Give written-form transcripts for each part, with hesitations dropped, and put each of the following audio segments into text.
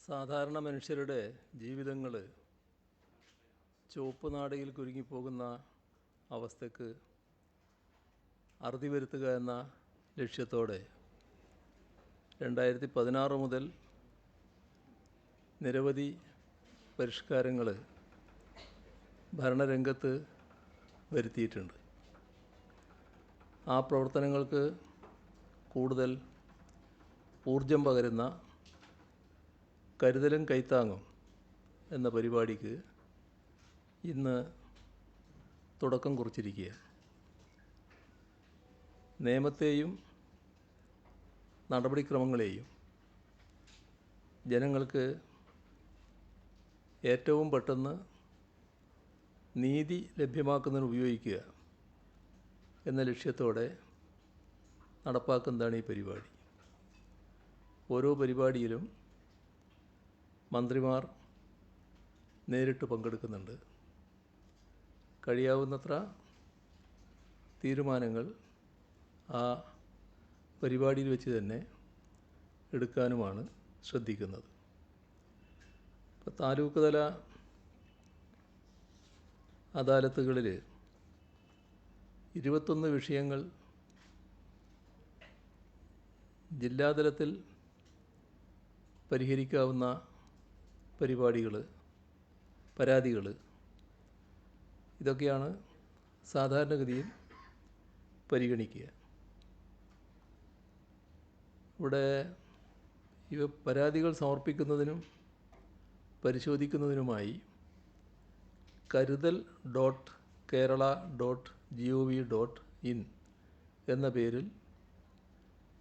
സാധാരണ മനുഷ്യരുടെ ജീവിതങ്ങൾ ചുവപ്പ് നാടയിൽ കുരുങ്ങിപ്പോകുന്ന അവസ്ഥയ്ക്ക് അറുതി വരുത്തുക എന്ന ലക്ഷ്യത്തോടെ 2016 മുതൽ നിരവധി പരിഷ്കാരങ്ങൾ ഭരണരംഗത്ത് വരുത്തിയിട്ടുണ്ട്. ആ പ്രവർത്തനങ്ങൾക്ക് കൂടുതൽ ഊർജം പകരുന്ന കരുതലും കൈത്താങ്ങും എന്ന പരിപാടിക്ക് ഇന്ന് തുടക്കം കുറിച്ചിരിക്കുകയാണ്. നിയമത്തെയും നടപടിക്രമങ്ങളെയും ജനങ്ങൾക്ക് ഏറ്റവും പെട്ടെന്ന് നീതി ലഭ്യമാക്കുന്നതിന് ഉപയോഗിക്കുക എന്ന ലക്ഷ്യത്തോടെ നടപ്പാക്കുന്നതാണ് ഈ പരിപാടി. ഓരോ പരിപാടിയിലും മന്ത്രിമാർ നേരിട്ട് പങ്കെടുക്കുന്നുണ്ട്. കഴിയാവുന്നത്ര തീരുമാനങ്ങൾ ആ പരിപാടിയിൽ വെച്ച് തന്നെ എടുക്കാനുമാണ് ശ്രദ്ധിക്കുന്നത്. ഇപ്പോൾ താലൂക്ക് തല അദാലത്തുകളിൽ 21 വിഷയങ്ങൾ ജില്ലാതലത്തിൽ പരിഹരിക്കാവുന്ന പരാതികൾ ഇതൊക്കെയാണ് സാധാരണഗതിയിൽ പരിഗണിക്കുക. ഇവിടെ പരാതികൾ സമർപ്പിക്കുന്നതിനും പരിശോധിക്കുന്നതിനുമായി karudal.kerala.gov.in എന്ന പേരിൽ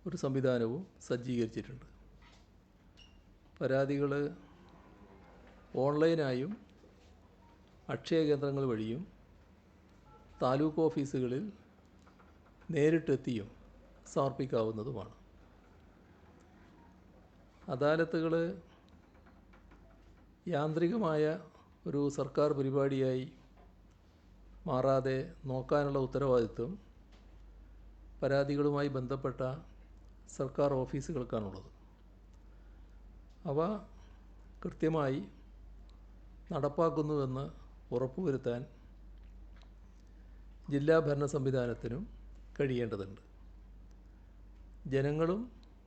ഒരു സംവിധാനവും സജ്ജീകരിച്ചിട്ടുണ്ട്. പരാതികൾ ഓൺലൈനായും അക്ഷയ കേന്ദ്രങ്ങൾ വഴിയും താലൂക്ക് ഓഫീസുകളിൽ നേരിട്ടെത്തിയും സമർപ്പിക്കാവുന്നതുമാണ്. അദാലത്തുകൾ യാന്ത്രികമായ ഒരു സർക്കാർ പരിപാടിയായി മാറാതെ നോക്കാനുള്ള ഉത്തരവാദിത്വം പരാതികളുമായി ബന്ധപ്പെട്ട സർക്കാർ ഓഫീസുകൾക്കാണുള്ളത്. അവ കൃത്യമായി നടപ്പാക്കുന്നുവെന്ന് ഉറപ്പുവരുത്താൻ ജില്ലാ ഭരണ സംവിധാനത്തിനും കഴിയേണ്ടതുണ്ട്. ജനങ്ങളും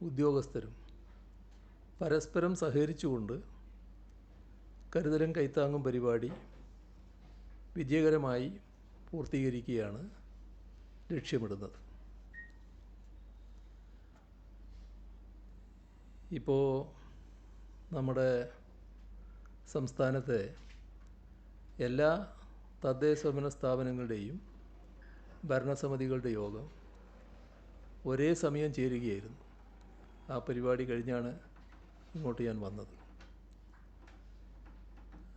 ഉദ്യോഗസ്ഥരും പരസ്പരം സഹകരിച്ചുകൊണ്ട് കരുതലും കൈത്താങ്ങും പരിപാടി വിജയകരമായി പൂർത്തീകരിക്കുകയാണ് ലക്ഷ്യമിടുന്നത്. ഇപ്പോൾ നമ്മുടെ സംസ്ഥാനത്തെ എല്ലാ തദ്ദേശഭരണ സ്ഥാപനങ്ങളുടെയും ഭരണസമിതികളുടെ യോഗം ഒരേ സമയം ചേരുകയായിരുന്നു. ആ പരിപാടി കഴിഞ്ഞാണ് ഇങ്ങോട്ട് ഞാൻ വന്നത്.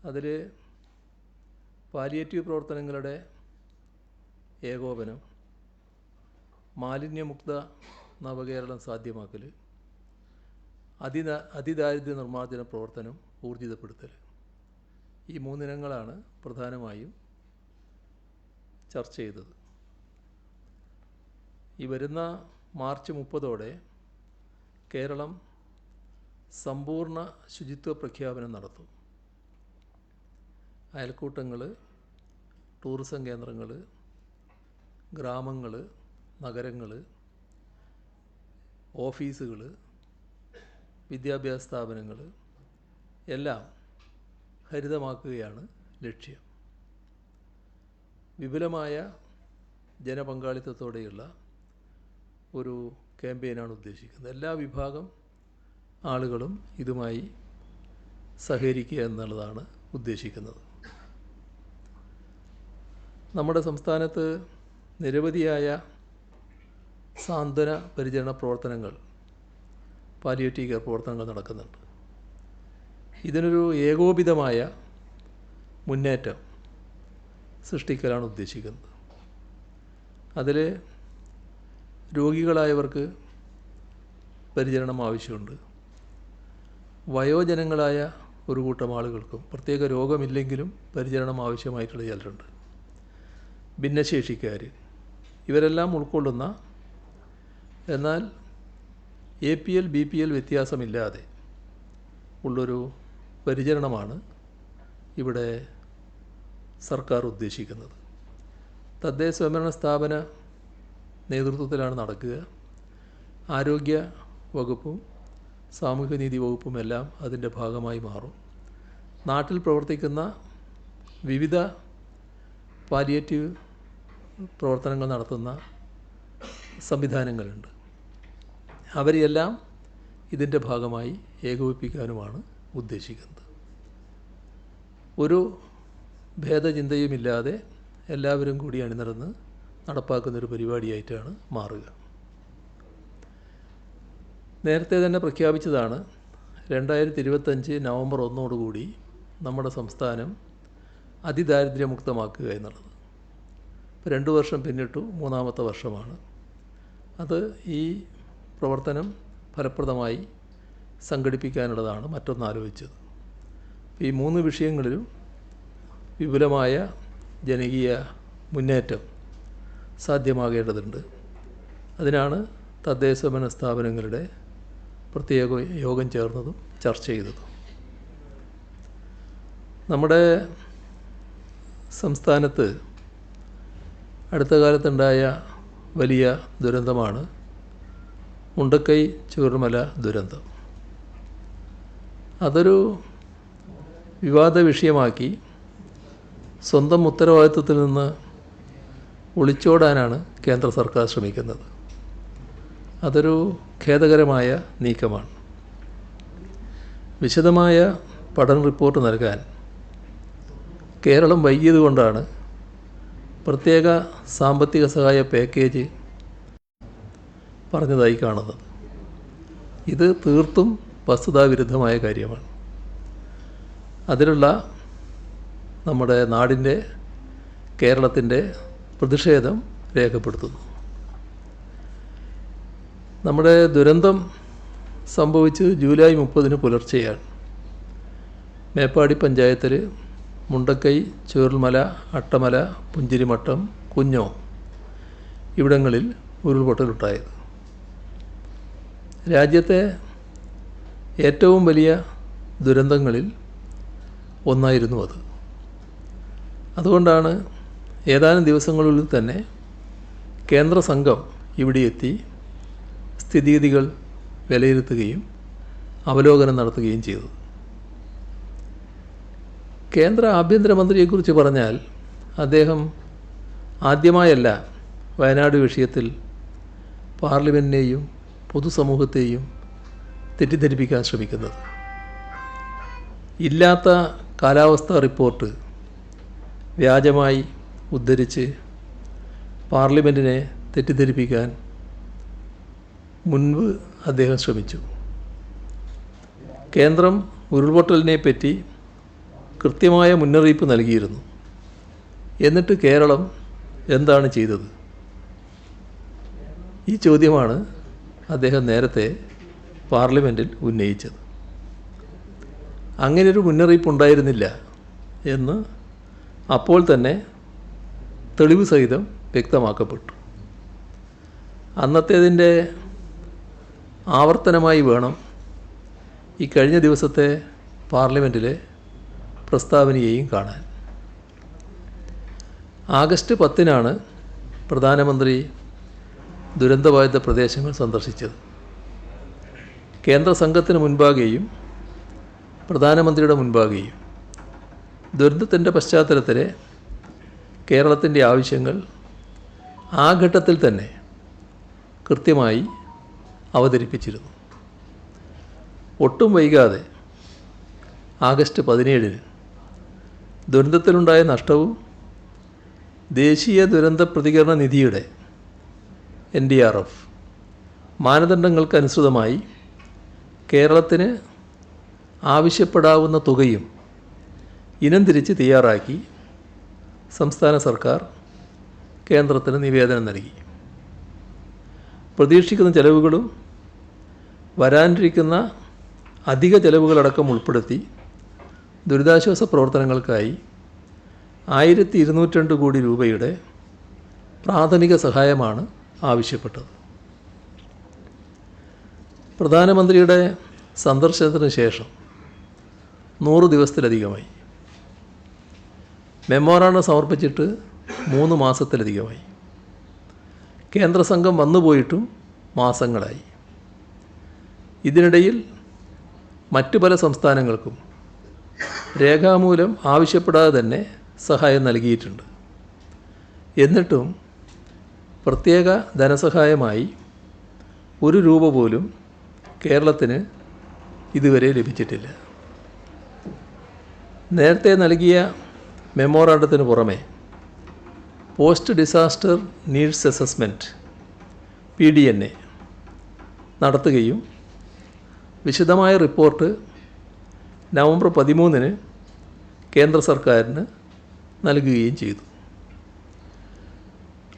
അതിൽ പാലിയേറ്റീവ് പ്രവർത്തനങ്ങളുടെ ഏകോപനം, മാലിന്യമുക്ത നവകേരളം സാധ്യമാക്കൽ, അതിദാരിദ്ര്യ നിർമ്മാർജ്ജന പ്രവർത്തനം ഊർജിതപ്പെടുത്തൽ, ഈ 3 ഇനങ്ങളാണ് പ്രധാനമായും ചർച്ച ചെയ്തത്. ഈ വരുന്ന മാർച്ച് 30 കേരളം സമ്പൂർണ്ണ ശുചിത്വ പ്രഖ്യാപനം നടത്തും. അയൽക്കൂട്ടങ്ങൾ, ടൂറിസം കേന്ദ്രങ്ങൾ, ഗ്രാമങ്ങൾ, നഗരങ്ങൾ, ഓഫീസുകൾ, വിദ്യാഭ്യാസ സ്ഥാപനങ്ങൾ എല്ലാം ഹരിതമാക്കുകയാണ് ലക്ഷ്യം. വിപുലമായ ജനപങ്കാളിത്തത്തോടെയുള്ള ഒരു ക്യാമ്പയിനാണ് ഉദ്ദേശിക്കുന്നത്. എല്ലാ വിഭാഗം ആളുകളും ഇതുമായി സഹകരിക്കുക എന്നുള്ളതാണ് ഉദ്ദേശിക്കുന്നത്. നമ്മുടെ സംസ്ഥാനത്ത് നിരവധിയായ സാന്ത്വന പരിചരണ പ്രവർത്തനങ്ങൾ, പാലിയേറ്റീവ് കെയർ പ്രവർത്തനങ്ങൾ നടക്കുന്നുണ്ട്. ഇതിനൊരു ഏകോപിതമായ മുന്നേറ്റം സൃഷ്ടിക്കലാണ് ഉദ്ദേശിക്കുന്നത്. അതിൽ രോഗികളായവർക്ക് പരിചരണം ആവശ്യമുണ്ട്. വയോജനങ്ങളായ ഒരു കൂട്ടം ആളുകൾക്കും പ്രത്യേക രോഗമില്ലെങ്കിലും പരിചരണം ആവശ്യമായിട്ടുള്ള ചിലരുണ്ട്. ഭിന്നശേഷിക്കാർ, ഇവരെല്ലാം ഉൾക്കൊള്ളുന്ന, എന്നാൽ APL BPL വ്യത്യാസമില്ലാതെ ഉള്ളൊരു പരിചരണമാണ് ഇവിടെ സർക്കാർ ഉദ്ദേശിക്കുന്നത്. തദ്ദേശ സ്വയംഭരണ സ്ഥാപന നേതൃത്വത്തിലാണ് നടക്കുക. ആരോഗ്യ വകുപ്പും സാമൂഹ്യനീതി വകുപ്പും എല്ലാം അതിൻ്റെ ഭാഗമായി മാറും. നാട്ടിൽ പ്രവർത്തിക്കുന്ന വിവിധ പാലിയേറ്റീവ് പ്രവർത്തനങ്ങൾ നടത്തുന്ന സംവിധാനങ്ങളുണ്ട്. അവരെയെല്ലാം ഇതിൻ്റെ ഭാഗമായി ഏകോപിപ്പിക്കാനുമാണ് ഉദ്ദേശിക്കുന്നത്. ഒരു ഭേദചിന്തയുമില്ലാതെ എല്ലാവരും കൂടി അണിനിരന്ന് നടപ്പാക്കുന്നൊരു പരിപാടിയായിട്ടാണ് മാറുക. നേരത്തെ തന്നെ പ്രഖ്യാപിച്ചതാണ് 2025 നവംബർ 1 നമ്മുടെ സംസ്ഥാനം അതിദാരിദ്ര്യമുക്തമാക്കുക എന്നുള്ളത്. ഇപ്പോൾ 2 വർഷം പിന്നിട്ടു, 3ാമത്തെ വർഷമാണ്. അത് ഈ പ്രവർത്തനം ഫലപ്രദമായി സംഘടിപ്പിക്കാനുള്ളതാണ് മറ്റൊന്ന് ആലോചിച്ചത്. ഈ 3 വിഷയങ്ങളിലും വിപുലമായ ജനകീയ മുന്നേറ്റം സാധ്യമാകേണ്ടതുണ്ട്. അതിനാണ് തദ്ദേശ സ്വയംഭരണ സ്ഥാപനങ്ങളുടെ പ്രത്യേക യോഗം ചേർന്നതും ചർച്ച ചെയ്തതും. നമ്മുടെ സംസ്ഥാനത്ത് അടുത്ത കാലത്തുണ്ടായ വലിയ ദുരന്തമാണ് മുണ്ടക്കൈ ചൂരൽമല ദുരന്തം. അതൊരു വിവാദ വിഷയമാക്കി സ്വന്തം ഉത്തരവാദിത്വത്തിൽ നിന്ന് ഒളിച്ചോടാനാണ് കേന്ദ്ര സർക്കാർ ശ്രമിക്കുന്നത്. അതൊരു ഖേദകരമായ നീക്കമാണ്. വിശദമായ പഠന റിപ്പോർട്ട് നൽകാൻ കേരളം വൈകിയതുകൊണ്ടാണ് പ്രത്യേക സാമ്പത്തിക സഹായ പാക്കേജ് പറഞ്ഞതായി കാണുന്നത്. ഇത് തീർത്തും വസ്തുതാവിരുദ്ധമായ കാര്യമാണ്. അതിലുള്ള നമ്മുടെ നാടിൻ്റെ, കേരളത്തിൻ്റെ പ്രതിഷേധം രേഖപ്പെടുത്തുന്നു. നമ്മുടെ ദുരന്തം സംഭവിച്ച് ജൂലൈ 30 പുലർച്ചെയാണ്. മേപ്പാടി പഞ്ചായത്തിൽ മുണ്ടക്കൈ, ചൂരൽമല, അട്ടമല, പുഞ്ചിരിമട്ടം, കുഞ്ഞോ ഇവിടങ്ങളിൽ ഉരുൾപൊട്ടലുണ്ടായത്. രാജ്യത്തെ ഏറ്റവും വലിയ ദുരന്തങ്ങളിൽ ഒന്നായിരുന്നു അത്. അതുകൊണ്ടാണ് ഏതാനും ദിവസങ്ങളുള്ളിൽ തന്നെ കേന്ദ്ര സംഘം ഇവിടെ എത്തി സ്ഥിതിഗതികൾ വിലയിരുത്തുകയും അവലോകനം നടത്തുകയും ചെയ്തു. കേന്ദ്ര ആഭ്യന്തരമന്ത്രിയെക്കുറിച്ച് പറഞ്ഞാൽ അദ്ദേഹം ആദ്യമായല്ല വയനാട് വിഷയത്തിൽ പാർലമെൻറ്റിനെയും പൊതുസമൂഹത്തെയും തെറ്റിദ്ധരിപ്പിക്കാൻ ശ്രമിക്കുന്നത്. ഇല്ലാത്ത കാലാവസ്ഥാ റിപ്പോർട്ട് വ്യാജമായി ഉദ്ധരിച്ച് പാർലമെൻറ്റിനെ തെറ്റിദ്ധരിപ്പിക്കാൻ മുൻപ് അദ്ദേഹം ശ്രമിച്ചു. കേന്ദ്രം ഉരുൾപൊട്ടലിനെ പറ്റി കൃത്യമായ മുന്നറിയിപ്പ് നൽകിയിരുന്നു. എന്നിട്ട് കേരളം എന്താണ് ചെയ്തത്? ഈ ചോദ്യമാണ് അദ്ദേഹം നേരത്തെ പാർലമെൻറ്റിൽ ഉന്നയിച്ചത്. അങ്ങനെയൊരു മുന്നറിയിപ്പ് ഉണ്ടായിരുന്നില്ല എന്ന് അപ്പോൾ തന്നെ തെളിവ് സഹിതം വ്യക്തമാക്കപ്പെട്ടു. അന്നത്തേതിൻ്റെ ആവർത്തനമായി വേണം ഈ കഴിഞ്ഞ ദിവസത്തെ പാർലമെൻറ്റിലെ പ്രസ്താവനയെയും കാണാൻ. ആഗസ്റ്റ് 10 പ്രധാനമന്ത്രി ദുരന്തബാധിത പ്രദേശങ്ങൾ സന്ദർശിച്ചത്. കേന്ദ്ര സംഘത്തിന് മുൻപാകെയും പ്രധാനമന്ത്രിയുടെ മുൻപാകെയും ദുരന്തത്തിൻ്റെ പശ്ചാത്തലത്തിലെ കേരളത്തിൻ്റെ ആവശ്യങ്ങൾ ആ ഘട്ടത്തിൽ തന്നെ കൃത്യമായി അവതരിപ്പിച്ചിരുന്നു. ഒട്ടും വൈകാതെ ആഗസ്റ്റ് 17 ദുരന്തത്തിലുണ്ടായ നഷ്ടവും ദേശീയ ദുരന്ത പ്രതികരണ നിധിയുടെ NDRF മാനദണ്ഡങ്ങൾക്കനുസൃതമായി കേരളത്തിന് ആവശ്യപ്പെടാവുന്ന തുകയും ഇനം തിരിച്ച് തയ്യാറാക്കി സംസ്ഥാന സർക്കാർ കേന്ദ്രത്തിന് നിവേദനം നൽകി. പ്രതീക്ഷിക്കുന്ന ചെലവുകളും വരാനിരിക്കുന്ന അധിക ചെലവുകളടക്കം ഉൾപ്പെടുത്തി ദുരിതാശ്വാസ പ്രവർത്തനങ്ങൾക്കായി 1202 കോടി രൂപയുടെ പ്രാഥമിക സഹായമാണ് ആവശ്യപ്പെട്ടത്. പ്രധാനമന്ത്രിയുടെ സന്ദർശനത്തിന് ശേഷം 100 ദിവസത്തിലധികമായി. മെമ്മോറാണ്ടം സമർപ്പിച്ചിട്ട് 3 മാസത്തിലധികമായി. കേന്ദ്ര സംഘം വന്നുപോയിട്ടും മാസങ്ങളായി. ഇതിനിടയിൽ മറ്റു പല സംസ്ഥാനങ്ങൾക്കും രേഖാമൂലം ആവശ്യപ്പെടാതെ തന്നെ സഹായം നൽകിയിട്ടുണ്ട്. എന്നിട്ടും പ്രത്യേക ധനസഹായമായി 1 രൂപ പോലും കേരളത്തിന് ഇതുവരെ ലഭിച്ചിട്ടില്ല. നേരത്തെ നൽകിയ മെമ്മോറാണ്ടത്തിന് പുറമെ post disaster needs assessment PDNA നടത്തുകയും വിശദമായ റിപ്പോർട്ട് നവംബർ 13-ന് കേന്ദ്ര സർക്കാരിന് നൽകുകയും ചെയ്തു.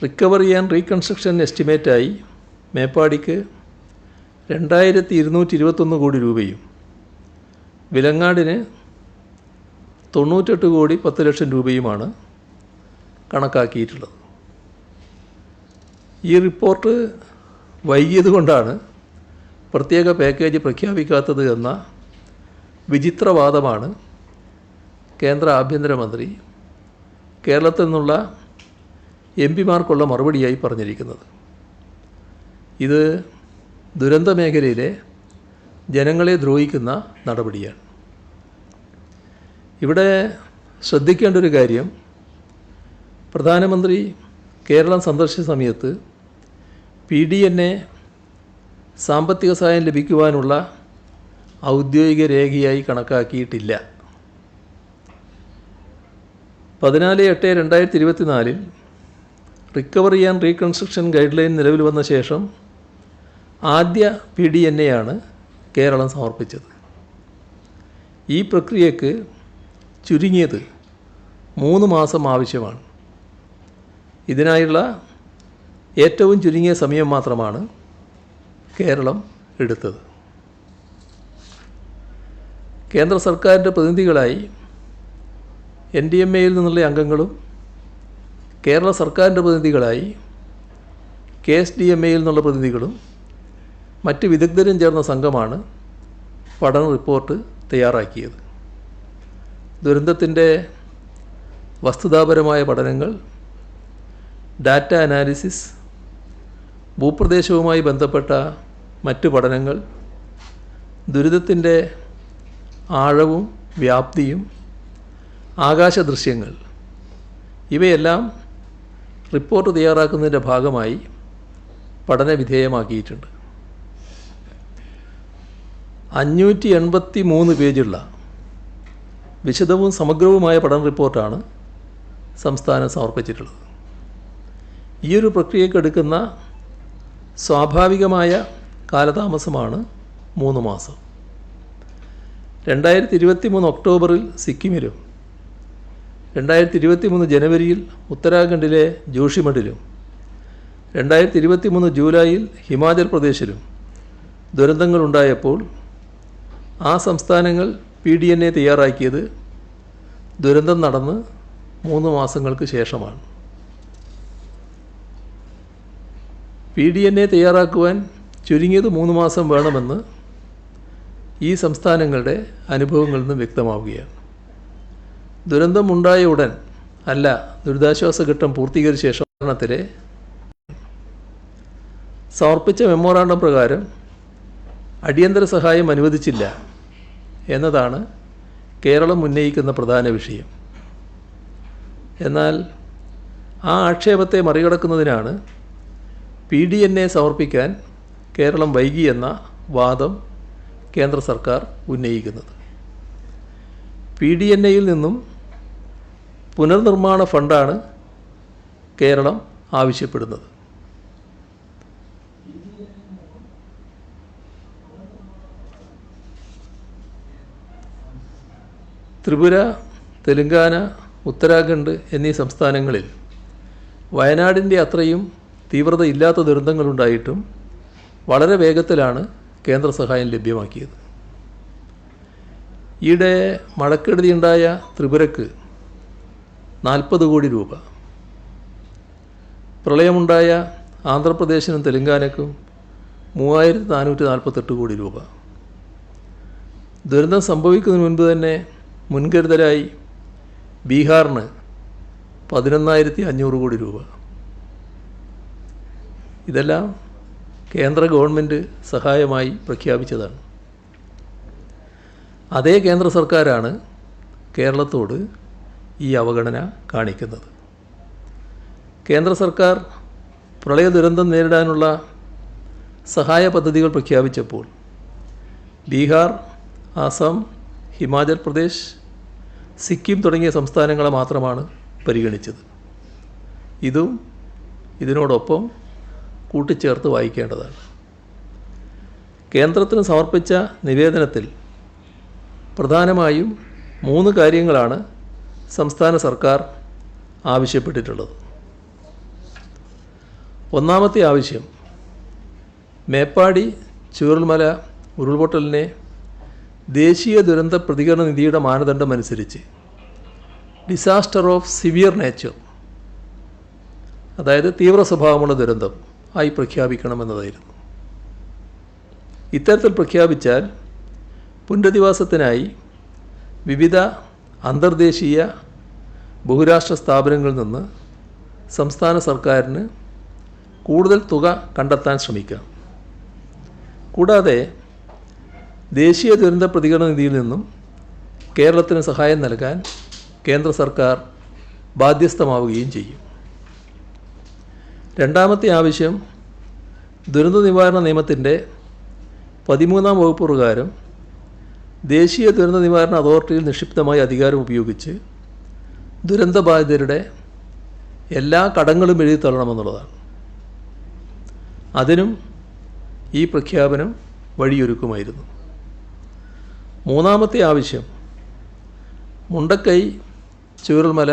റിക്കവറി ആൻഡ് റീകൺസ്ട്രക്ഷൻ എസ്റ്റിമേറ്റായി മേപ്പാടിക്ക് 2221 കോടി രൂപയും വിലങ്ങാടിന് 98 കോടി 10 ലക്ഷം രൂപയുമാണ് കണക്കാക്കിയിട്ടുള്ളത്. ഈ റിപ്പോർട്ട് വൈകിയതുകൊണ്ടാണ് പ്രത്യേക പാക്കേജ് പ്രഖ്യാപിക്കാത്തത് എന്ന വിചിത്രവാദമാണ് കേന്ദ്ര ആഭ്യന്തരമന്ത്രി കേരളത്തിൽ നിന്നുള്ള MP-മാർക്കുള്ള മറുപടിയായി പറഞ്ഞിരിക്കുന്നത്. ഇത് ദുരന്ത മേഖലയിലെ ജനങ്ങളെ ദ്രോഹിക്കുന്ന നടപടിയാണ്. ഇവിടെ ശ്രദ്ധിക്കേണ്ട ഒരു കാര്യം, പ്രധാനമന്ത്രി കേരളം സന്ദർശിച്ച സമയത്ത് PDNA സാമ്പത്തിക സഹായം ലഭിക്കുവാനുള്ള ഔദ്യോഗിക രേഖയായി കണക്കാക്കിയിട്ടില്ല. 14/8/2024 recovery and reconstruction guide line നിലവിൽ വന്ന ശേഷം ആദ്യ PDNA-യാണ് കേരളം സമർപ്പിച്ചത്. ഈ പ്രക്രിയക്ക് ചുരുങ്ങിയത് 3 മാസം ആവശ്യമാണ്. ഇതിനായുള്ള ഏറ്റവും ചുരുങ്ങിയ സമയം മാത്രമാണ് കേരളം എടുത്തത്. കേന്ദ്ര സർക്കാരിൻ്റെ പ്രതിനിധികളായി NDMA-യിൽ നിന്നുള്ള അംഗങ്ങളും കേരള സർക്കാരിൻ്റെ പ്രതിനിധികളായി KSDMA-യിൽ നിന്നുള്ള പ്രതിനിധികളും മറ്റ് വിദഗ്ധരും ചേർന്ന സംഘമാണ് പഠന റിപ്പോർട്ട് തയ്യാറാക്കിയത്. ദുരന്തത്തിൻ്റെ വസ്തുതാപരമായ പഠനങ്ങൾ, ഡാറ്റ അനാലിസിസ്, ഭൂപ്രദേശവുമായി ബന്ധപ്പെട്ട മറ്റ് പഠനങ്ങൾ, ദുരിതത്തിൻ്റെ ആഴവും വ്യാപ്തിയും ആകാശ ദൃശ്യങ്ങൾ, ഇവയെല്ലാം റിപ്പോർട്ട് തയ്യാറാക്കുന്നതിൻ്റെ ഭാഗമായി പഠന വിധേയമാക്കിയിട്ടുണ്ട്. 583 പേജുള്ള വിശദവും സമഗ്രവുമായ പഠന റിപ്പോർട്ടാണ് സംസ്ഥാനം സമർപ്പിച്ചിട്ടുള്ളത്. ഈയൊരു പ്രക്രിയയ്ക്ക് എടുക്കുന്ന സ്വാഭാവികമായ കാലതാമസമാണ് 3 മാസം. 2023 ഒക്ടോബറിൽ സിക്കിമിലും 2023 ജനുവരിയിൽ ഉത്തരാഖണ്ഡിലെ ജോഷിമഠിലും 2023 ജൂലൈയിൽ ഹിമാചൽ പ്രദേശിലും ദുരന്തങ്ങളുണ്ടായപ്പോൾ ആ സംസ്ഥാനങ്ങൾ PDNA തയ്യാറാക്കിയത് ദുരന്തം നടന്ന് 3 മാസങ്ങൾക്ക് ശേഷമാണ്. PDNA തയ്യാറാക്കുവാൻ ചുരുങ്ങിയത് 3 മാസം വേണമെന്ന് ഈ സംസ്ഥാനങ്ങളുടെ അനുഭവങ്ങളിൽ നിന്നും വ്യക്തമാവുകയാണ്. ദുരന്തമുണ്ടായ ഉടൻ അല്ല, ദുരിതാശ്വാസ ഘട്ടം പൂർത്തീകരിച്ച ശേഷം സമർപ്പിച്ച മെമ്മോറാണ്ടം പ്രകാരം അടിയന്തര സഹായം അനുവദിച്ചില്ല എന്നതാണ് കേരളം ഉന്നയിക്കുന്ന പ്രധാന വിഷയം. എന്നാൽ ആ ആക്ഷേപത്തെ മറികടക്കുന്നതിനാണ് PDNA സമർപ്പിക്കാൻ കേരളം വൈകിയെന്ന വാദം കേന്ദ്ര സർക്കാർ ഉന്നയിക്കുന്നത്. PDNA-യിൽ നിന്നും പുനർനിർമ്മാണ ഫണ്ടാണ് കേരളം ആവശ്യപ്പെടുന്നത്. ത്രിപുര, തെലുങ്കാന, ഉത്തരാഖണ്ഡ് എന്നീ സംസ്ഥാനങ്ങളിൽ വയനാടിൻ്റെ അത്രയും തീവ്രത ഇല്ലാത്ത ദുരന്തങ്ങളുണ്ടായിട്ടും വളരെ വേഗത്തിലാണ് കേന്ദ്ര സഹായം ലഭ്യമാക്കിയത്. ഈയിടെ മഴക്കെടുതിയുണ്ടായ ത്രിപുരക്ക് 40 കോടി രൂപ, പ്രളയമുണ്ടായ ആന്ധ്രാപ്രദേശിനും തെലുങ്കാനയ്ക്കും 3448 കോടി രൂപ, ദുരന്തം സംഭവിക്കുന്നതിന് മുൻപ് തന്നെ മുൻകരുതലായി ബീഹാറിന് 11,500 കോടി രൂപ. ഇതെല്ലാം കേന്ദ്ര ഗവൺമെൻറ് സഹായമായി പ്രഖ്യാപിച്ചതാണ്. അതേ കേന്ദ്ര സർക്കാരാണ് കേരളത്തോട് ഈ അവഗണന കാണിക്കുന്നത്. കേന്ദ്ര സർക്കാർ പ്രളയ ദുരന്തം നേരിടാനുള്ള സഹായ പദ്ധതികൾ പ്രഖ്യാപിച്ചപ്പോൾ ബീഹാർ, ആസാം, ഹിമാചൽ പ്രദേശ്, സിക്കിം തുടങ്ങിയ സംസ്ഥാനങ്ങളെ മാത്രമാണ് പരിഗണിച്ചത്. ഇതും ഇതിനോടൊപ്പം കൂട്ടിച്ചേർത്ത് വായിക്കേണ്ടതാണ്. കേന്ദ്രത്തിന് സമർപ്പിച്ച നിവേദനത്തിൽ പ്രധാനമായും 3 കാര്യങ്ങളാണ് സംസ്ഥാന സർക്കാർ ആവശ്യപ്പെട്ടിട്ടുള്ളത്. ഒന്നാമത്തെ ആവശ്യം, മേപ്പാടി ചൂരൽമല ഉരുൾപൊട്ടലിനെ ദേശീയ ദുരന്ത പ്രതികരണ നിധിയുടെ മാനദണ്ഡം അനുസരിച്ച് ഡിസാസ്റ്റർ ഓഫ് സിവിയർ നേച്ചർ, അതായത് തീവ്ര സ്വഭാവമുള്ള ദുരന്തം ആയി പ്രഖ്യാപിക്കണമെന്നതായിരുന്നു. ഇത്തരത്തിൽ പ്രഖ്യാപിച്ചാൽ പുനരധിവാസത്തിനായി വിവിധ അന്തർദേശീയ ബഹുരാഷ്ട്ര സ്ഥാപനങ്ങളിൽ നിന്ന് സംസ്ഥാന സർക്കാരിന് കൂടുതൽ തുക കണ്ടെത്താൻ ശ്രമിക്കാം. കൂടാതെ ദേശീയ ദുരന്ത പ്രതികരണ നിധിയിൽ നിന്നും കേരളത്തിന് സഹായം നൽകാൻ കേന്ദ്ര സർക്കാർ ബാധ്യസ്ഥമാവുകയും ചെയ്യും. രണ്ടാമത്തെ ആവശ്യം, ദുരന്ത നിവാരണ നിയമത്തിൻ്റെ 13-ാം വകുപ്പ് പ്രകാരം ദേശീയ ദുരന്ത നിവാരണ അതോറിറ്റിയിൽ നിക്ഷിപ്തമായ അധികാരം ഉപയോഗിച്ച് ദുരന്തബാധിതരുടെ എല്ലാ കടങ്ങളും എഴുതി തള്ളണമെന്നുള്ളതാണ്. അതിനും ഈ പ്രഖ്യാപനം വഴിയൊരുക്കുമായിരുന്നു. മൂന്നാമത്തെ ആവശ്യം, മുണ്ടക്കൈ ചൂരൽമല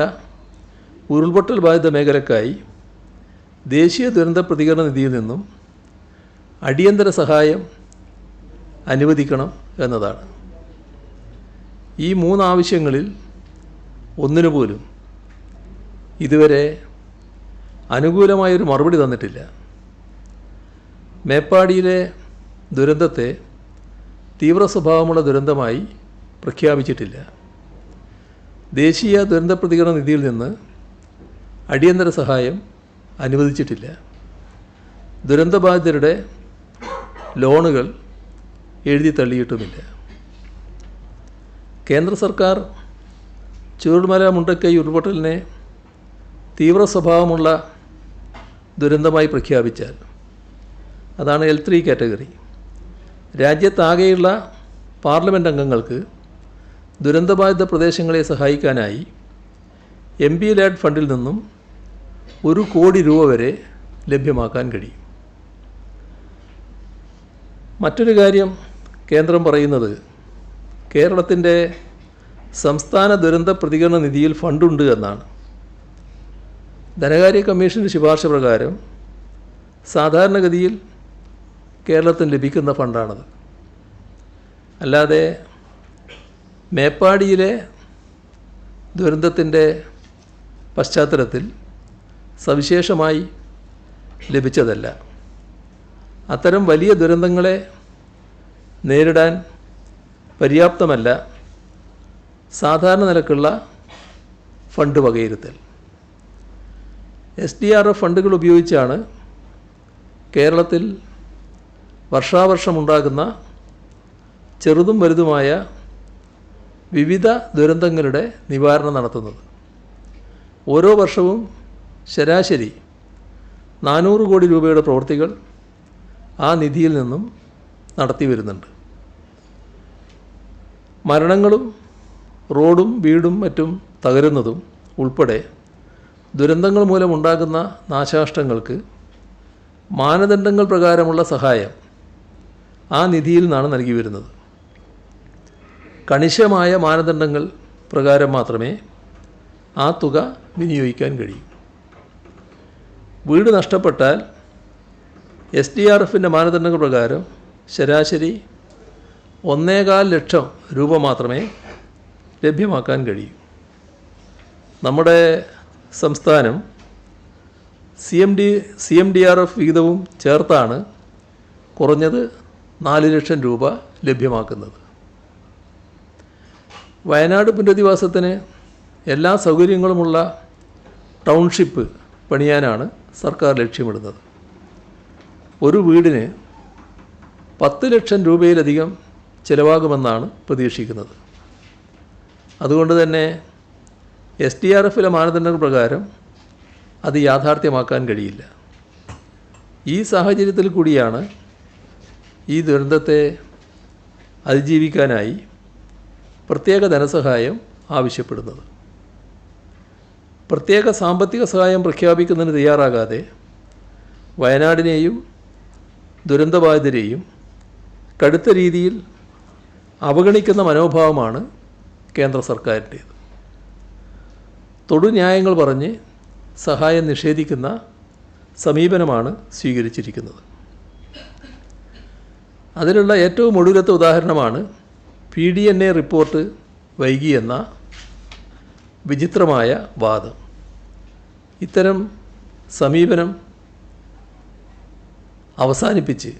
ഉരുൾപൊട്ടൽ ബാധിത മേഖലക്കായി ദേശീയ ദുരന്ത പ്രതികരണ നിധിയിൽ നിന്നും അടിയന്തര സഹായം അനുവദിക്കണം എന്നതാണ്. ഈ 3 ആവശ്യങ്ങളിൽ ഒന്നിനുപോലും ഇതുവരെ അനുകൂലമായൊരു മറുപടി തന്നിട്ടില്ല. മേപ്പാടിയിലെ ദുരന്തത്തെ തീവ്ര സ്വഭാവമുള്ള ദുരന്തമായി പ്രഖ്യാപിച്ചിട്ടില്ല. ദേശീയ ദുരന്ത പ്രതികരണ നിധിയിൽ നിന്ന് അടിയന്തര സഹായം അനുവദിച്ചിട്ടില്ല. ദുരന്തബാധിതരുടെ ലോണുകൾ എഴുതി തള്ളിയിട്ടുമില്ല. കേന്ദ്ര സർക്കാർ ചൂരൽമല മുണ്ടക്കൈ ഉരുൾപൊട്ടലിനെ തീവ്ര സ്വഭാവമുള്ള ദുരന്തമായി പ്രഖ്യാപിച്ചാൽ, അതാണ് L3 കാറ്റഗറി, രാജ്യത്താകെയുള്ള പാർലമെൻറ്റ് അംഗങ്ങൾക്ക് ദുരന്തബാധിത പ്രദേശങ്ങളെ സഹായിക്കാനായി MP-LAD ഫണ്ടിൽ നിന്നും 1 കോടി രൂപ വരെ ലഭ്യമാക്കാൻ കഴിയും. മറ്റൊരു കാര്യം കേന്ദ്രം പറയുന്നത്, കേരളത്തിൻ്റെ സംസ്ഥാന ദുരന്ത പ്രതികരണ നിധിയിൽ ഫണ്ടുണ്ട് എന്നാണ്. ധനകാര്യ കമ്മീഷൻ്റെ ശുപാർശ പ്രകാരം സാധാരണഗതിയിൽ കേരളത്തിന് ലഭിക്കുന്ന ഫണ്ടാണത്. അല്ലാതെ മേപ്പാടിയിലെ ദുരന്തത്തിൻ്റെ പശ്ചാത്തലത്തിൽ സവിശേഷമായി ലഭിച്ചതല്ല. അത്തരം വലിയ ദുരന്തങ്ങളെ നേരിടാൻ പര്യാപ്തമല്ല സാധാരണ നിലക്കുള്ള ഫണ്ട് വകയിരുത്തൽ. SDRF ഫണ്ടുകൾ ഉപയോഗിച്ചാണ് കേരളത്തിൽ വർഷാവർഷമുണ്ടാകുന്ന ചെറുതും വലുതുമായ വിവിധ ദുരന്തങ്ങളുടെ നിവാരണം നടത്തുന്നത്. ഓരോ വർഷവും ശരാശരി 400 കോടി രൂപയുടെ പ്രവൃത്തികൾ ആ നിധിയിൽ നിന്നും നടത്തി വരുന്നുണ്ട്. മരണങ്ങളും റോഡും വീടും മറ്റും തകരുന്നതും ഉൾപ്പെടെ ദുരന്തങ്ങൾ മൂലമുണ്ടാകുന്ന നാശനഷ്ടങ്ങൾക്ക് മാനദണ്ഡങ്ങൾ പ്രകാരമുള്ള സഹായം ആ നിധിയിൽ നിന്നാണ് നൽകി വരുന്നത്. കണിശമായ മാനദണ്ഡങ്ങൾ പ്രകാരം മാത്രമേ ആ തുക വിനിയോഗിക്കാൻ കഴിയൂ. വീട് നഷ്ടപ്പെട്ടാൽ SDRFൻ്റെ മാനദണ്ഡങ്ങൾ പ്രകാരം ശരാശരി 1.25 ലക്ഷം രൂപ മാത്രമേ ലഭ്യമാക്കാൻ കഴിയൂ. നമ്മുടെ സംസ്ഥാനം CMDRF വിഹിതവും ചേർത്താണ് കുറഞ്ഞത് 4 ലക്ഷം രൂപ ലഭ്യമാക്കുന്നത്. വയനാട് പുനരധിവാസത്തിന് എല്ലാ സൗകര്യങ്ങളുമുള്ള ടൗൺഷിപ്പ് പണിയാനാണ് സർക്കാർ ലക്ഷ്യമിടുന്നത്. ഒരു വീടിന് 10 ലക്ഷം രൂപയിലധികം ചിലവാകുമെന്നാണ് പ്രതീക്ഷിക്കുന്നത്. അതുകൊണ്ട് തന്നെ SDRFലെ മാനദണ്ഡങ്ങൾ പ്രകാരം അത് യാഥാർത്ഥ്യമാക്കാൻ കഴിയില്ല. ഈ സാഹചര്യത്തിൽ കൂടിയാണ് ഈ ദുരന്തത്തെ അതിജീവിക്കാനായി പ്രത്യേക ധനസഹായം ആവശ്യപ്പെടുന്നത്. പ്രത്യേക സാമ്പത്തിക സഹായം പ്രഖ്യാപിക്കുന്നതിന് തയ്യാറാകാതെ വയനാടിനെയും ദുരന്തബാധിതരെയും കടുത്ത രീതിയിൽ അവഗണിക്കുന്ന മനോഭാവമാണ് കേന്ദ്ര സർക്കാരിൻ്റേത്. തൊടുന്യായങ്ങൾ പറഞ്ഞ് സഹായം നിഷേധിക്കുന്ന സമീപനമാണ് സ്വീകരിച്ചിരിക്കുന്നത്. അതിനുള്ള ഏറ്റവും ഒടുവിലത്തെ ഉദാഹരണമാണ് PDNA റിപ്പോർട്ട് വൈകിയെന്ന വിചിത്രമായ വാദം. ഇത്തരം സമീപനം അവസാനിപ്പിച്ച്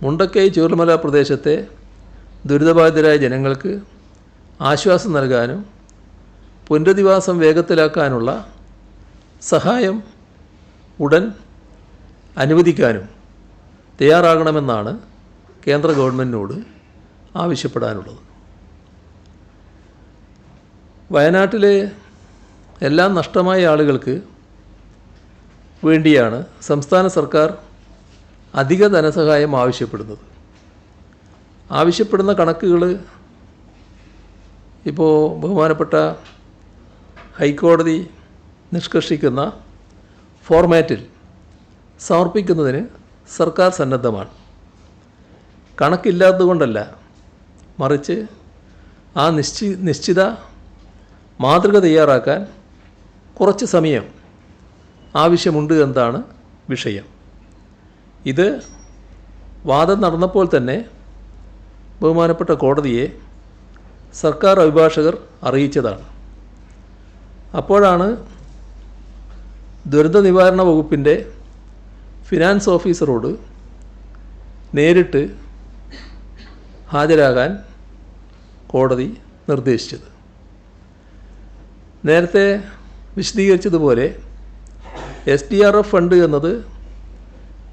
മുണ്ടക്കൈ ചൂരൽമല പ്രദേശത്തെ ദുരിതബാധിതരായ ജനങ്ങൾക്ക് ആശ്വാസം നൽകാനും പുനരധിവാസം വേഗത്തിലാക്കാനുള്ള സഹായം ഉടൻ അനുവദിക്കാനും തയ്യാറാകണമെന്നാണ് കേന്ദ്ര ഗവൺമെൻറ്റിനോട് ആവശ്യപ്പെടാനുള്ളത്. വയനാട്ടിലെ എല്ലാം നഷ്ടമായ ആളുകൾക്ക് വേണ്ടിയാണ് സംസ്ഥാന സർക്കാർ അധിക ധനസഹായം ആവശ്യപ്പെടുന്നത്. ആവശ്യപ്പെടുന്ന കണക്കുകൾ ഇപ്പോൾ ബഹുമാനപ്പെട്ട ഹൈക്കോടതി നിഷ്കർഷിക്കുന്ന ഫോർമാറ്റിൽ സമർപ്പിക്കുന്നതിന് സർക്കാർ സന്നദ്ധമാണ്. കണക്കില്ലാത്തതുകൊണ്ടല്ല, മറിച്ച് ആ നിശ്ചിത മാതൃക തയ്യാറാക്കാൻ കുറച്ച് സമയം ആവശ്യമുണ്ട് എന്നതാണ് വിഷയം. ഇത് വാദം നടന്നപ്പോൾ തന്നെ ബഹുമാനപ്പെട്ട കോടതിയെ സർക്കാർ അഭിഭാഷകർ അറിയിച്ചതാണ്. അപ്പോഴാണ് ദുരന്ത നിവാരണ വകുപ്പിൻ്റെ ഫിനാൻസ് ഓഫീസറോട് നേരിട്ട് ഹാജരാകാൻ കോടതി നിർദ്ദേശിച്ചത്. നേരത്തെ വിശദീകരിച്ചതുപോലെ SDRF ഫണ്ട് എന്നത്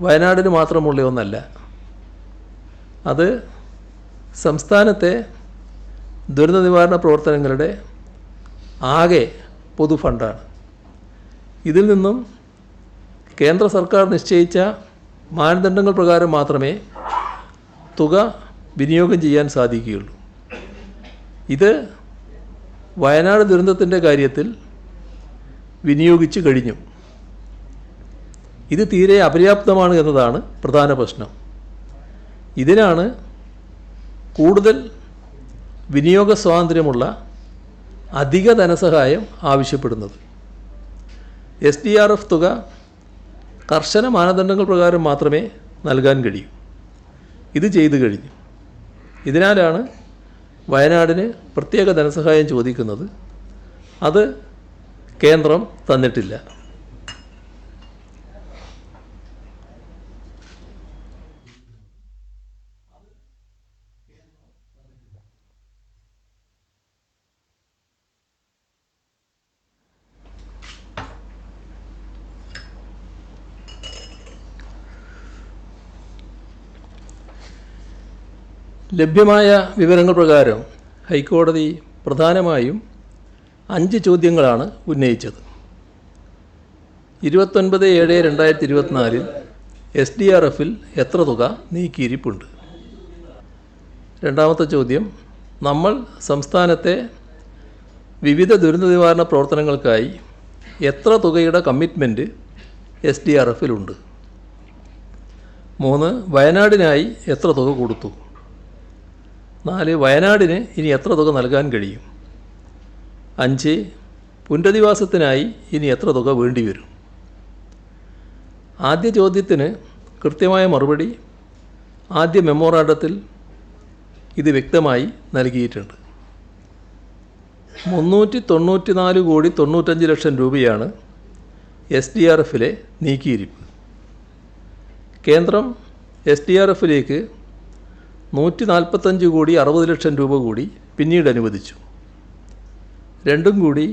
വയനാടിന് മാത്രമുള്ള ഒന്നല്ല. അത് സംസ്ഥാനത്തെ ദുരന്ത നിവാരണ പ്രവർത്തനങ്ങളുടെ ആകെ പൊതു ഫണ്ടാണ്. ഇതിൽ നിന്നും കേന്ദ്ര സർക്കാർ നിശ്ചയിച്ച മാനദണ്ഡങ്ങൾ പ്രകാരം മാത്രമേ തുക വിനിയോഗം ചെയ്യാൻ സാധിക്കുകയുള്ളൂ. ഇത് വയനാട് ദുരന്തത്തിൻ്റെ കാര്യത്തിൽ വിനിയോഗിച്ചു കഴിഞ്ഞു. ഇത് തീരെ അപര്യാപ്തമാണ് എന്നതാണ് പ്രധാന പ്രശ്നം. ഇതിനാണ് കൂടുതൽ വിനിയോഗ സ്വാതന്ത്ര്യമുള്ള അധിക ധനസഹായം ആവശ്യപ്പെടുന്നത്. SDRF തുക കർശന മാനദണ്ഡങ്ങൾ പ്രകാരം മാത്രമേ നൽകാൻ കഴിയൂ. ഇത് ചെയ്തു കഴിഞ്ഞു. ഇതിനാലാണ് വയനാടിന് പ്രത്യേക ധനസഹായം ചോദിക്കുന്നത്. അത് കേന്ദ്രം തന്നിട്ടില്ല. ലഭ്യമായ വിവരങ്ങൾ പ്രകാരം ഹൈക്കോടതി പ്രധാനമായും 5 ചോദ്യങ്ങളാണ് ഉന്നയിച്ചത്. 29/7/2024 SDRFൽ എത്ര തുക നീക്കിയിരിപ്പുണ്ട്? രണ്ടാമത്തെ ചോദ്യം, നമ്മൾ സംസ്ഥാനത്തെ വിവിധ ദുരന്ത നിവാരണ പ്രവർത്തനങ്ങൾക്കായി എത്ര തുകയുടെ കമ്മിറ്റ്മെൻറ്റ് SDRFലുണ്ട്? 3, വയനാടിനായി എത്ര തുക കൊടുത്തു? 4, വയനാടിന് ഇനി എത്ര തുക നൽകാൻ കഴിയും? 5, പുനരധിവാസത്തിനായി ഇനി എത്ര തുക വേണ്ടിവരും? ആദ്യ ചോദ്യത്തിന് കൃത്യമായ മറുപടി ആദ്യ മെമ്മോറാണ്ടത്തിൽ ഇത് വ്യക്തമായി നൽകിയിട്ടുണ്ട്. 394,95 ലക്ഷം രൂപയാണ് SDRFലെ നീക്കിയിരിപ്പ്. കേന്ദ്രം SDRFലേക്ക് 145,60 ലക്ഷം രൂപ കൂടി പിന്നീട് അനുവദിച്ചു. രണ്ടും കൂടി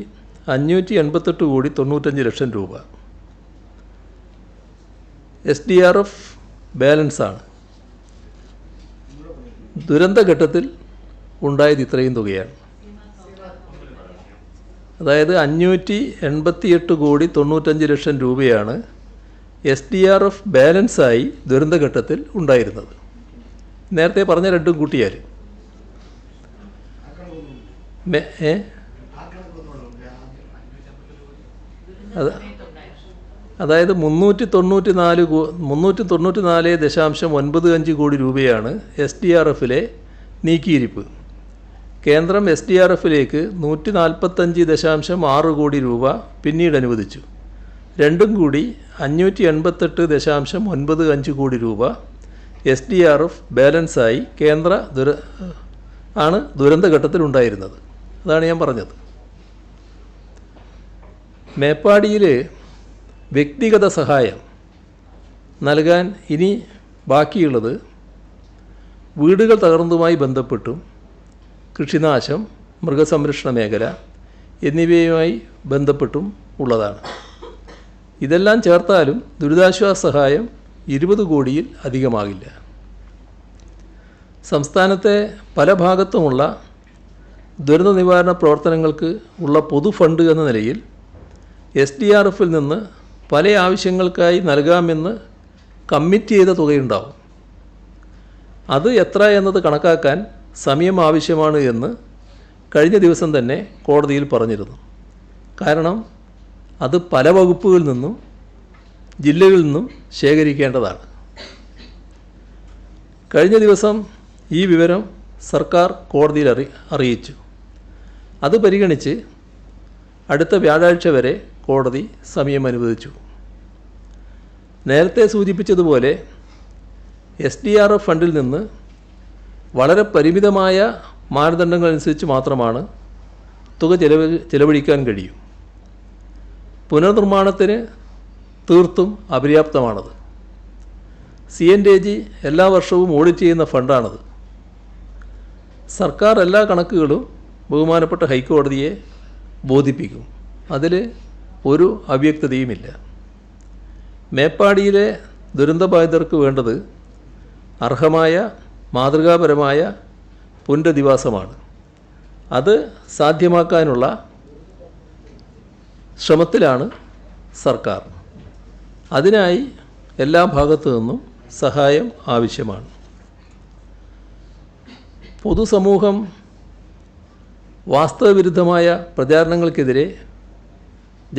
588,95 ലക്ഷം രൂപ. SDRF ബാലൻസാണ്. ദുരന്തഘട്ടത്തിൽ ഉണ്ടായത് ഇത്രയും തുകയാണ്. അതായത് 588,95 ലക്ഷം രൂപയാണ് SDRF ബാലൻസായി ദുരന്തഘട്ടത്തിൽ ഉണ്ടായിരുന്നത്. നേരത്തെ പറഞ്ഞ രണ്ടും കൂട്ടിയാൽ അതായത് 394.95 കോടി രൂപയാണ് SDRFിലെ നീക്കിയിരിപ്പ്. കേന്ദ്രം SDRFിലേക്ക് 145.6 കോടി രൂപ പിന്നീട് അനുവദിച്ചു. രണ്ടും കൂടി 588.95 കോടി രൂപ SDRF ബാലൻസായി ആണ് ദുരന്തഘട്ടത്തിലുണ്ടായിരുന്നത്. അതാണ് ഞാൻ പറഞ്ഞത്. മേപ്പാടിയിൽ വ്യക്തിഗത സഹായം നൽകാൻ ഇനി ബാക്കിയുള്ളത് വീടുകൾ തകർന്നതുമായി ബന്ധപ്പെട്ടും കൃഷിനാശം, മൃഗസംരക്ഷണ മേഖല എന്നിവയുമായി ബന്ധപ്പെട്ടും ഉള്ളതാണ്. ഇതെല്ലാം ചേർത്താലും ദുരിതാശ്വാസ സഹായം 20 കോടിയിൽ അധികമാകില്ല. സംസ്ഥാനത്തെ പല ഭാഗത്തുമുള്ള ദുരന്ത നിവാരണ പ്രവർത്തനങ്ങൾക്ക് ഉള്ള പൊതു ഫണ്ട് എന്ന നിലയിൽ SDRFിൽ നിന്ന് പല ആവശ്യങ്ങൾക്കായി നൽകാമെന്ന് കമ്മിറ്റ് ചെയ്ത തുകയുണ്ടാവും. അത് എത്ര എന്നത് കണക്കാക്കാൻ സമയം ആവശ്യമാണ് എന്ന് കഴിഞ്ഞ ദിവസം തന്നെ കോടതിയിൽ പറഞ്ഞിരുന്നു. കാരണം അത് പല വകുപ്പുകളിൽ നിന്നും ജില്ലകളിൽ നിന്നും ശേഖരിക്കേണ്ടതാണ്. കഴിഞ്ഞ ദിവസം ഈ വിവരം സർക്കാർ കോടതിയിൽ അറിയിച്ചു. അത് പരിഗണിച്ച് അടുത്ത വ്യാഴാഴ്ച വരെ കോടതി സമയം അനുവദിച്ചു. നേരത്തെ സൂചിപ്പിച്ചതുപോലെ SDRF ഫണ്ടിൽ നിന്ന് വളരെ പരിമിതമായ മാനദണ്ഡങ്ങൾ അനുസരിച്ച് മാത്രമാണ് തുക ചെലവഴിക്കാൻ കഴിയും. പുനർനിർമ്മാണത്തിന് തീർത്തും അപര്യാപ്തമാണത്. CNDAG എല്ലാ വർഷവും ഓഡിറ്റ് ചെയ്യുന്ന ഫണ്ടാണത്. സർക്കാർ എല്ലാ കണക്കുകളും ബഹുമാനപ്പെട്ട ഹൈക്കോടതിയെ ബോധിപ്പിക്കും. അതിൽ ഒരു അവ്യക്തതയുമില്ല. മേപ്പാടിയിലെ ദുരന്തബാധിതർക്ക് വേണ്ടത് അർഹമായ മാതൃകാപരമായ പുനരധിവാസമാണ്. അത് സാധ്യമാക്കാനുള്ള ശ്രമത്തിലാണ് സർക്കാർ. അതിനായി എല്ലാ ഭാഗത്തു നിന്നും സഹായം ആവശ്യമാണ്. പൊതുസമൂഹം വാസ്തവവിരുദ്ധമായ പ്രചാരണങ്ങൾക്കെതിരെ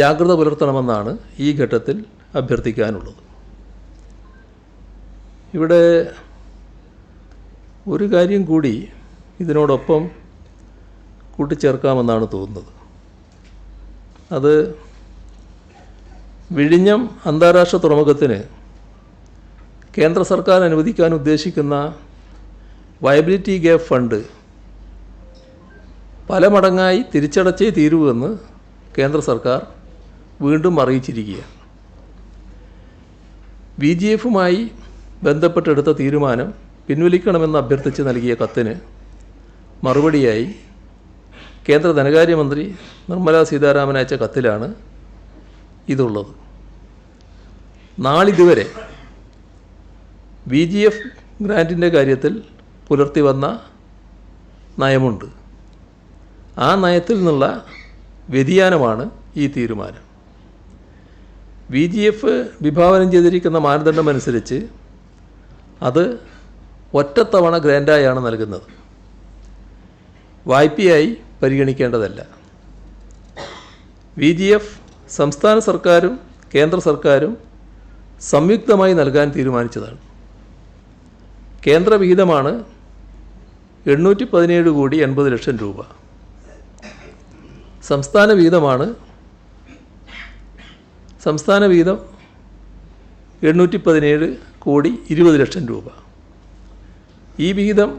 ജാഗ്രത പുലർത്തണമെന്നാണ് ഈ ഘട്ടത്തിൽ അഭ്യർത്ഥിക്കാനുള്ളത്. ഇവിടെ ഒരു കാര്യം കൂടി ഇതിനോടൊപ്പം കൂട്ടിച്ചേർക്കാമെന്നാണ് തോന്നുന്നത്. അത് വിഴിഞ്ഞം അന്താരാഷ്ട്ര തുറമുഖത്തിന് കേന്ദ്ര സർക്കാർ അനുവദിക്കാൻ ഉദ്ദേശിക്കുന്ന വയബിലിറ്റി ഗ്യാപ്പ് ഫണ്ട് പല മടങ്ങായി തിരിച്ചടച്ചേ തീരുവെന്ന് കേന്ദ്ര സർക്കാർ വീണ്ടും അറിയിച്ചിരിക്കുകയാണ്. VGFുമായി ബന്ധപ്പെട്ടെടുത്ത തീരുമാനം പിൻവലിക്കണമെന്ന് അഭ്യർത്ഥിച്ച് നൽകിയ കത്തിന് മറുപടിയായി കേന്ദ്ര ധനകാര്യമന്ത്രി നിർമ്മലാ സീതാരാമൻ അയച്ച കത്തിലാണ് ഇതുള്ളത്. നാളിതുവരെ VGF ഗ്രാൻറ്റിൻ്റെ കാര്യത്തിൽ പുലർത്തി വന്ന നയമുണ്ട്. ആ നയത്തിൽ നിന്നുള്ള വ്യതിയാനമാണ് ഈ തീരുമാനം. VGF വിഭാവനം ചെയ്തിരിക്കുന്ന മാനദണ്ഡം അനുസരിച്ച് അത് ഒറ്റത്തവണ ഗ്രാൻറ്റായാണ് നൽകുന്നത്. വായ്പയായി പരിഗണിക്കേണ്ടതല്ല. VGF സംസ്ഥാന സർക്കാരും കേന്ദ്ര സർക്കാരും സംയുക്തമായി നൽകാൻ തീരുമാനിച്ചതാണ്. കേന്ദ്ര വിഹിതമാണ് 817.80 കോടി രൂപ. സംസ്ഥാന വിഹിതം 817.20 കോടി രൂപ. ഈ വിഹിതം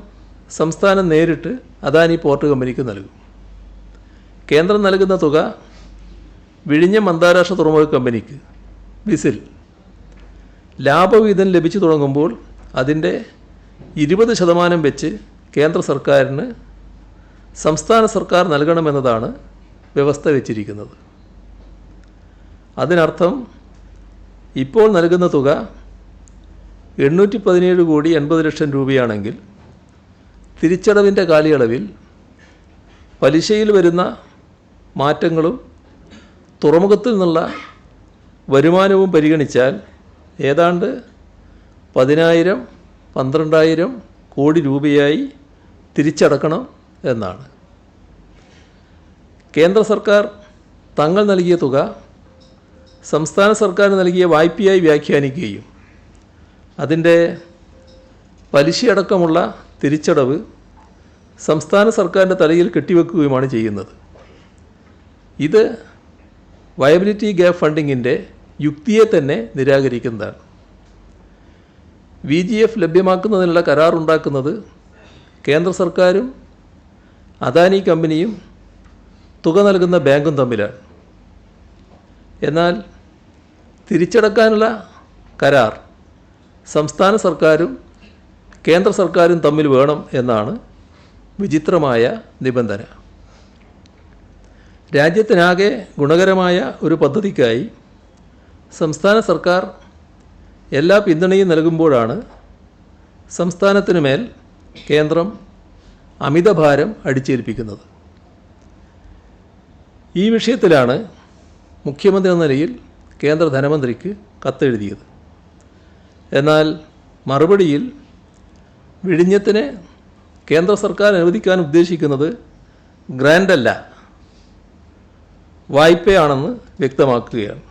സംസ്ഥാനം നേരിട്ട് അദാനി പോർട്ട് കമ്പനിക്ക് നൽകും. കേന്ദ്രം നൽകുന്ന തുക വിഴിഞ്ഞം അന്താരാഷ്ട്ര തുറമുഖ കമ്പനിക്ക് വിസിൽ ലാഭവിഹിതം ലഭിച്ചു തുടങ്ങുമ്പോൾ അതിൻ്റെ 20% വെച്ച് കേന്ദ്ര സർക്കാരിന് സംസ്ഥാന സർക്കാർ നൽകണമെന്നതാണ് വ്യവസ്ഥ വച്ചിരിക്കുന്നത്. അതിനർത്ഥം ഇപ്പോൾ നൽകുന്ന തുക 817,80,00,000 രൂപയാണെങ്കിൽ തിരിച്ചടവിൻ്റെ കാലയളവിൽ പലിശയിൽ വരുന്ന മാറ്റങ്ങളും തുറമുഖത്തിൽ നിന്നുള്ള വരുമാനവും പരിഗണിച്ചാൽ ഏതാണ്ട് 10,000-12,000 കോടി രൂപയായി തിരിച്ചടക്കണം എന്നാണ്. കേന്ദ്ര സർക്കാർ തങ്ങൾ നൽകിയ തുക സംസ്ഥാന സർക്കാർ നൽകിയ വായ്പയായി വ്യാഖ്യാനിക്കുകയും അതിൻ്റെ പലിശയടക്കമുള്ള തിരിച്ചടവ് സംസ്ഥാന സർക്കാരിൻ്റെ തലയിൽ കെട്ടിവെക്കുകയുമാണ് ചെയ്യുന്നത്. ഇത് വയബിലിറ്റി ഗ്യാപ്പ് ഫണ്ടിങ്ങിൻ്റെ യുക്തിയെ തന്നെ നിരാകരിക്കുന്നതാണ്. VGF ലഭ്യമാക്കുന്നതിനുള്ള കരാറുണ്ടാക്കുന്നത് കേന്ദ്ര സർക്കാരും അദാനി കമ്പനിയും തുക നൽകുന്ന ബാങ്കും തമ്മിലാണ്. എന്നാൽ തിരിച്ചടക്കാനുള്ള കരാർ സംസ്ഥാന സർക്കാരും കേന്ദ്ര സർക്കാരും തമ്മിൽ വേണം എന്നാണ് വിചിത്രമായ നിബന്ധന. രാജ്യത്തിനാകെ ഗുണകരമായ ഒരു പദ്ധതിക്കായി സംസ്ഥാന സർക്കാർ എല്ലാ പിന്തുണയും നൽകുമ്പോഴാണ് സംസ്ഥാനത്തിനു മേൽ കേന്ദ്രം അമിതഭാരം അടിച്ചേൽപ്പിക്കുന്നത്. ഈ വിഷയത്തിലാണ് മുഖ്യമന്ത്രി എന്ന നിലയിൽ കേന്ദ്ര ധനമന്ത്രിക്ക് കത്തെഴുതിയത്. എന്നാൽ മറുപടിയിൽ വിഴിഞ്ഞത്തിന് കേന്ദ്ര സർക്കാർ അനുവദിക്കാൻ ഉദ്ദേശിക്കുന്നത് ഗ്രാൻഡല്ല, വായ്പയാണെന്ന് വ്യക്തമാക്കുകയാണ്.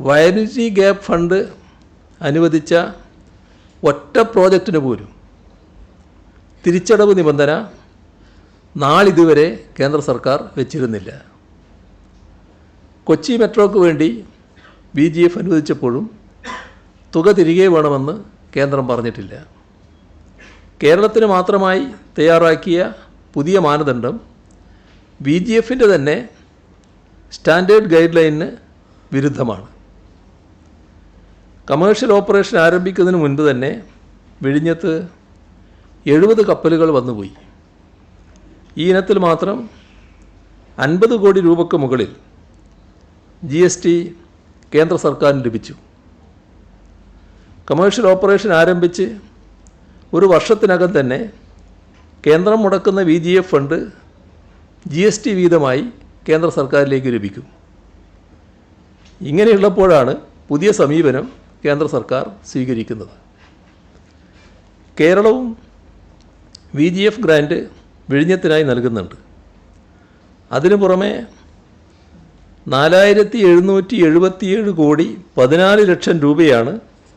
വയബിലിറ്റി ഗ്യാപ്പ് ഫണ്ട് അനുവദിച്ച ഒറ്റ പ്രോജക്റ്റിന് പോലും തിരിച്ചടവ് നിബന്ധന നാളിതുവരെ കേന്ദ്ര സർക്കാർ വെച്ചിരുന്നില്ല. കൊച്ചി മെട്രോയ്ക്ക് വേണ്ടി VGF അനുവദിച്ചപ്പോഴും തുക തിരികെ വേണമെന്ന് കേന്ദ്രം പറഞ്ഞിട്ടില്ല. കേരളത്തിന് മാത്രമായി തയ്യാറാക്കിയ പുതിയ മാനദണ്ഡം VGFൻ്റെ തന്നെ സ്റ്റാൻഡേർഡ് ഗൈഡ് ലൈനിന് വിരുദ്ധമാണ്. കമേഴ്ഷ്യൽ ഓപ്പറേഷൻ ആരംഭിക്കുന്നതിന് മുൻപ് തന്നെ വിഴിഞ്ഞത്ത് 70 കപ്പലുകൾ വന്നുപോയി. ഈ ഇനത്തിൽ മാത്രം 50 കോടി രൂപയ്ക്ക് മുകളിൽ GST കേന്ദ്ര സർക്കാരിന് ലഭിച്ചു. കമേഴ്ഷ്യൽ ഓപ്പറേഷൻ ആരംഭിച്ച് ഒരു വർഷത്തിനകം തന്നെ കേന്ദ്രം മുടക്കുന്ന VGF ഫണ്ട് GST വീതമായി കേന്ദ്ര സർക്കാരിലേക്ക് ലഭിക്കും. ഇങ്ങനെയുള്ളപ്പോഴാണ് പുതിയ സമീപനം കേന്ദ്ര സർക്കാർ സ്വീകരിക്കുന്നത്. കേരളവും VGF ഗ്രാൻറ്റ് വിഴിഞ്ഞത്തിനായി നൽകുന്നുണ്ട്. അതിനു പുറമെ 4,777 കോടി 14 ലക്ഷം രൂപയാണ്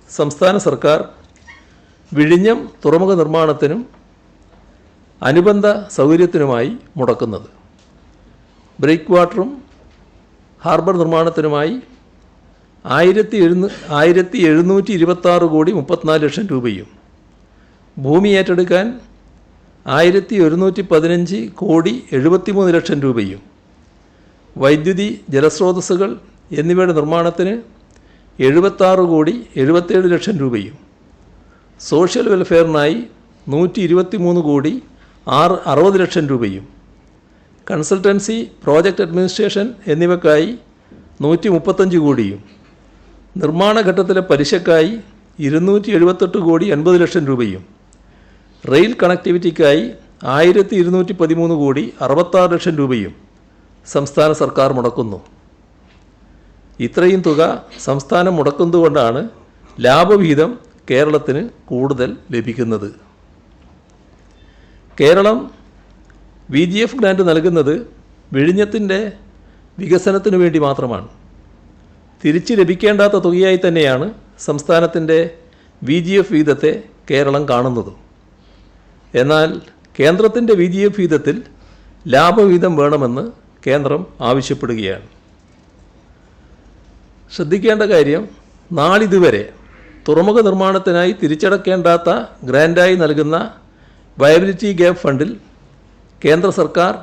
സംസ്ഥാന സർക്കാർ വിഴിഞ്ഞം തുറമുഖ നിർമ്മാണത്തിനും അനുബന്ധ സൗകര്യത്തിനുമായി മുടക്കുന്നത്. ബ്രേക്ക് വാട്ടറും ഹാർബർ നിർമ്മാണത്തിനുമായി 1,726 കോടി 34 ലക്ഷം രൂപയും ഭൂമി ഏറ്റെടുക്കാൻ 1,115 കോടി 73 ലക്ഷം രൂപയും വൈദ്യുതി, ജലസ്രോതസ്സുകൾ എന്നിവയുടെ നിർമ്മാണത്തിന് 76 കോടി 77 ലക്ഷം രൂപയും സോഷ്യൽ വെൽഫെയറിനായി 123 കോടി 60 ലക്ഷം രൂപയും കൺസൾട്ടൻസി, പ്രോജക്റ്റ് അഡ്മിനിസ്ട്രേഷൻ എന്നിവയ്ക്കായി 135 കോടിയും നിർമ്മാണ ഘട്ടത്തിലെ പലിശക്കായി 278 കോടി 80 ലക്ഷം രൂപയും റെയിൽ കണക്ടിവിറ്റിക്കായി 1,213 കോടി 66 ലക്ഷം രൂപയും സംസ്ഥാന സർക്കാർ മുടക്കുന്നു. ഇത്രയും തുക സംസ്ഥാനം മുടക്കുന്നതുകൊണ്ടാണ് ലാഭവിഹിതം കേരളത്തിന് കൂടുതൽ ലഭിക്കുന്നത്. കേരളം VGF ഗ്രാൻറ്റ് നൽകുന്നത് വിഴിഞ്ഞത്തിൻ്റെ വികസനത്തിനു വേണ്ടി മാത്രമാണ്. തിരിച്ച് ലഭിക്കേണ്ടാത്ത തുകയായി തന്നെയാണ് സംസ്ഥാനത്തിൻ്റെ VGF വീതത്തെ കേരളം കാണുന്നതും. എന്നാൽ കേന്ദ്രത്തിൻ്റെ VGF വീതത്തിൽ ലാഭവിഹിതം വേണമെന്ന് കേന്ദ്രം ആവശ്യപ്പെടുകയാണ്. ശ്രദ്ധിക്കേണ്ട കാര്യം, നാളിതുവരെ തുറമുഖ നിർമ്മാണത്തിനായി തിരിച്ചടക്കേണ്ടാത്ത ഗ്രാൻറ്റായി നൽകുന്ന വയബിലിറ്റി ഗ്യാപ്പ് ഫണ്ടിൽ കേന്ദ്ര സർക്കാർ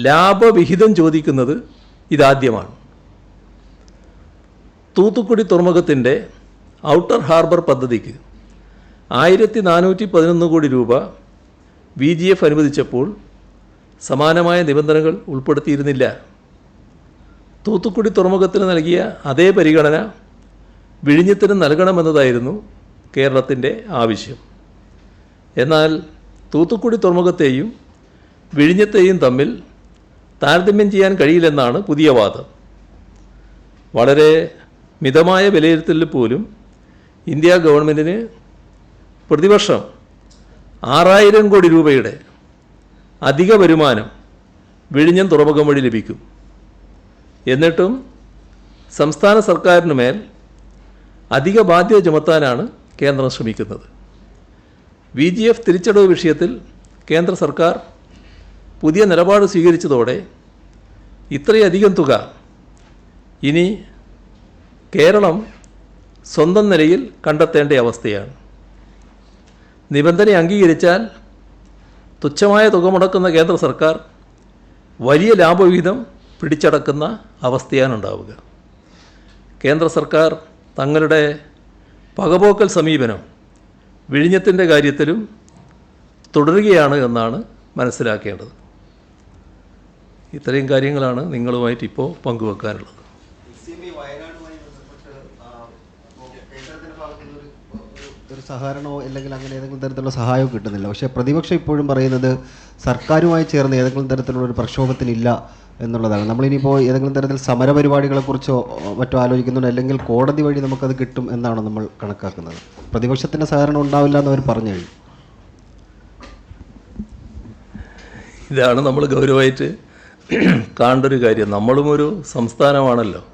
ലാഭവിഹിതം ചോദിക്കുന്നത് ഇതാദ്യമാണ്. തൂത്തുക്കുടി തുറമുഖത്തിൻ്റെ ഔട്ടർ ഹാർബർ പദ്ധതിക്ക് 1,411 കോടി രൂപ VGF അനുവദിച്ചപ്പോൾ സമാനമായ നിബന്ധനകൾ ഉൾപ്പെടുത്തിയിരുന്നില്ല. തൂത്തുക്കുടി തുറമുഖത്തിന് നൽകിയ അതേ പരിഗണന വിഴിഞ്ഞത്തിന് നൽകണമെന്നതായിരുന്നു കേരളത്തിൻ്റെ ആവശ്യം. എന്നാൽ തൂത്തുക്കുടി തുറമുഖത്തെയും വിഴിഞ്ഞത്തെയും തമ്മിൽ താരതമ്യം ചെയ്യാൻ കഴിയില്ലെന്നാണ് പുതിയ വാദം. വളരെ മിതമായ വിലയിരുത്തലിൽ പോലും ഇന്ത്യ ഗവൺമെൻറ്റിന് പ്രതിവർഷം 6000 കോടി രൂപയുടെ അധിക വരുമാനം വിഴിഞ്ഞം തുറമുഖം വഴി ലഭിക്കും. എന്നിട്ടും സംസ്ഥാന സർക്കാരിന് മേൽ അധിക ബാധ്യത ചുമത്താനാണ് കേന്ദ്രം ശ്രമിക്കുന്നത്. VGF തിരിച്ചടവ് വിഷയത്തിൽ കേന്ദ്ര സർക്കാർ പുതിയ നിലപാട് സ്വീകരിച്ചതോടെ ഇത്രയധികം തുക ഇനി കേരളം സ്വന്തം നിലയിൽ കണ്ടെത്തേണ്ട അവസ്ഥയാണ്. നിബന്ധന അംഗീകരിച്ചാൽ തുച്ഛമായ തുക മുടക്കുന്ന കേന്ദ്ര സർക്കാർ വലിയ ലാഭവിഹിതം പിടിച്ചടക്കുന്ന അവസ്ഥയാണ് ഉണ്ടാവുക. കേന്ദ്ര സർക്കാർ തങ്ങളുടെ പകപോക്കൽ സമീപനം വിഴിഞ്ഞത്തിൻ്റെ കാര്യത്തിലും തുടരുകയാണ് എന്നാണ് മനസ്സിലാക്കേണ്ടത്. ഇത്രയും കാര്യങ്ങളാണ് നിങ്ങളുമായിട്ട് ഇപ്പോൾ പങ്കുവെക്കാനുള്ളത്. ഒരു സഹകരണമോ അല്ലെങ്കിൽ അങ്ങനെ ഏതെങ്കിലും തരത്തിലുള്ള സഹായമോ കിട്ടുന്നില്ല. പക്ഷേ പ്രതിപക്ഷം ഇപ്പോഴും പറയുന്നത് സർക്കാരുമായി ചേർന്ന് ഏതെങ്കിലും തരത്തിലുള്ള ഒരു പ്രക്ഷോഭത്തിനില്ല എന്നുള്ളതാണ്. നമ്മളിനിയിപ്പോൾ ഏതെങ്കിലും തരത്തിൽ സമരപരിപാടികളെക്കുറിച്ചോ മറ്റോ ആലോചിക്കുന്നുണ്ട്, അല്ലെങ്കിൽ കോടതി വഴി നമുക്കത് കിട്ടും എന്നാണ് നമ്മൾ കണക്കാക്കുന്നത്. പ്രതിപക്ഷത്തിൻ്റെ സഹകരണം ഉണ്ടാവില്ല എന്നവർ പറഞ്ഞു കഴിഞ്ഞു. ഇതാണ് നമ്മൾ ഗൗരവമായിട്ട് കാണേണ്ട ഒരു കാര്യം. നമ്മളും ഒരു സംസ്ഥാനമാണല്ലോ.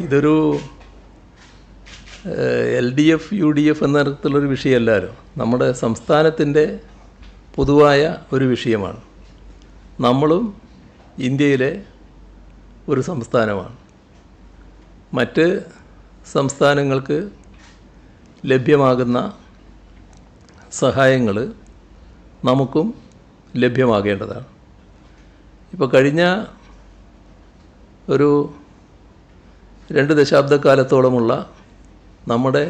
ഇതൊരു LDF UDF എന്ന തരത്തിലുള്ളൊരു വിഷയമല്ലല്ലോ. നമ്മുടെ സംസ്ഥാനത്തിൻ്റെ പൊതുവായ ഒരു വിഷയമാണ്. നമ്മളും ഇന്ത്യയിലെ ഒരു സംസ്ഥാനമാണ്. മറ്റ് സംസ്ഥാനങ്ങൾക്ക് ലഭ്യമാകുന്ന സഹായങ്ങൾ നമുക്കും ലഭ്യമാകേണ്ടതാണ്. ഇപ്പോൾ കഴിഞ്ഞ ഒരു 2 ദശാബ്ദക്കാലത്തോളമുള്ള നമ്മുടെ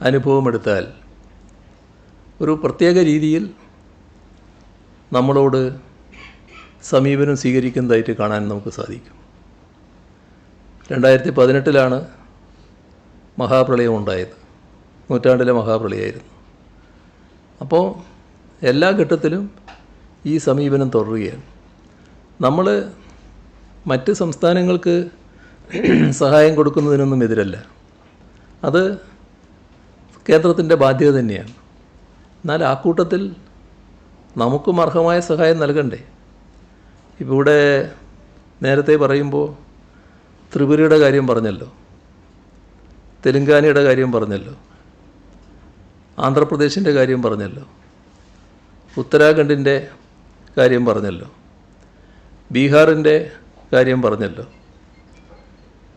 അനുഭവമെടുത്താൽ ഒരു പ്രത്യേക രീതിയിൽ നമ്മളോട് സമീപനം സ്വീകരിക്കുന്നതായിട്ട് കാണാൻ നമുക്ക് സാധിക്കും. 2018 മഹാപ്രളയം ഉണ്ടായത്. നൂറ്റാണ്ടിലെ മഹാപ്രളയമായിരുന്നു. അപ്പോൾ എല്ലാ ഘട്ടത്തിലും ഈ സമീപനം തുടരുകയാണ്. നമ്മൾ മറ്റ് സംസ്ഥാനങ്ങൾക്ക് സഹായം കൊടുക്കുന്നതിനൊന്നും എതിരല്ല. അത് കേന്ദ്രത്തിൻ്റെ ബാധ്യത തന്നെയാണ്. എന്നാൽ ആ കൂട്ടത്തിൽ നമുക്കും അർഹമായ സഹായം നൽകണ്ടേ? ഇപ്പോൾ ഇവിടെ നേരത്തെ പറയുമ്പോൾ ത്രിപുരയുടെ കാര്യം പറഞ്ഞല്ലോ, തെലുങ്കാനയുടെ കാര്യം പറഞ്ഞല്ലോ, ആന്ധ്രാപ്രദേശിൻ്റെ കാര്യം പറഞ്ഞല്ലോ, ഉത്തരാഖണ്ഡിൻ്റെ കാര്യം പറഞ്ഞല്ലോ, ബീഹാറിൻ്റെ കാര്യം പറഞ്ഞല്ലോ.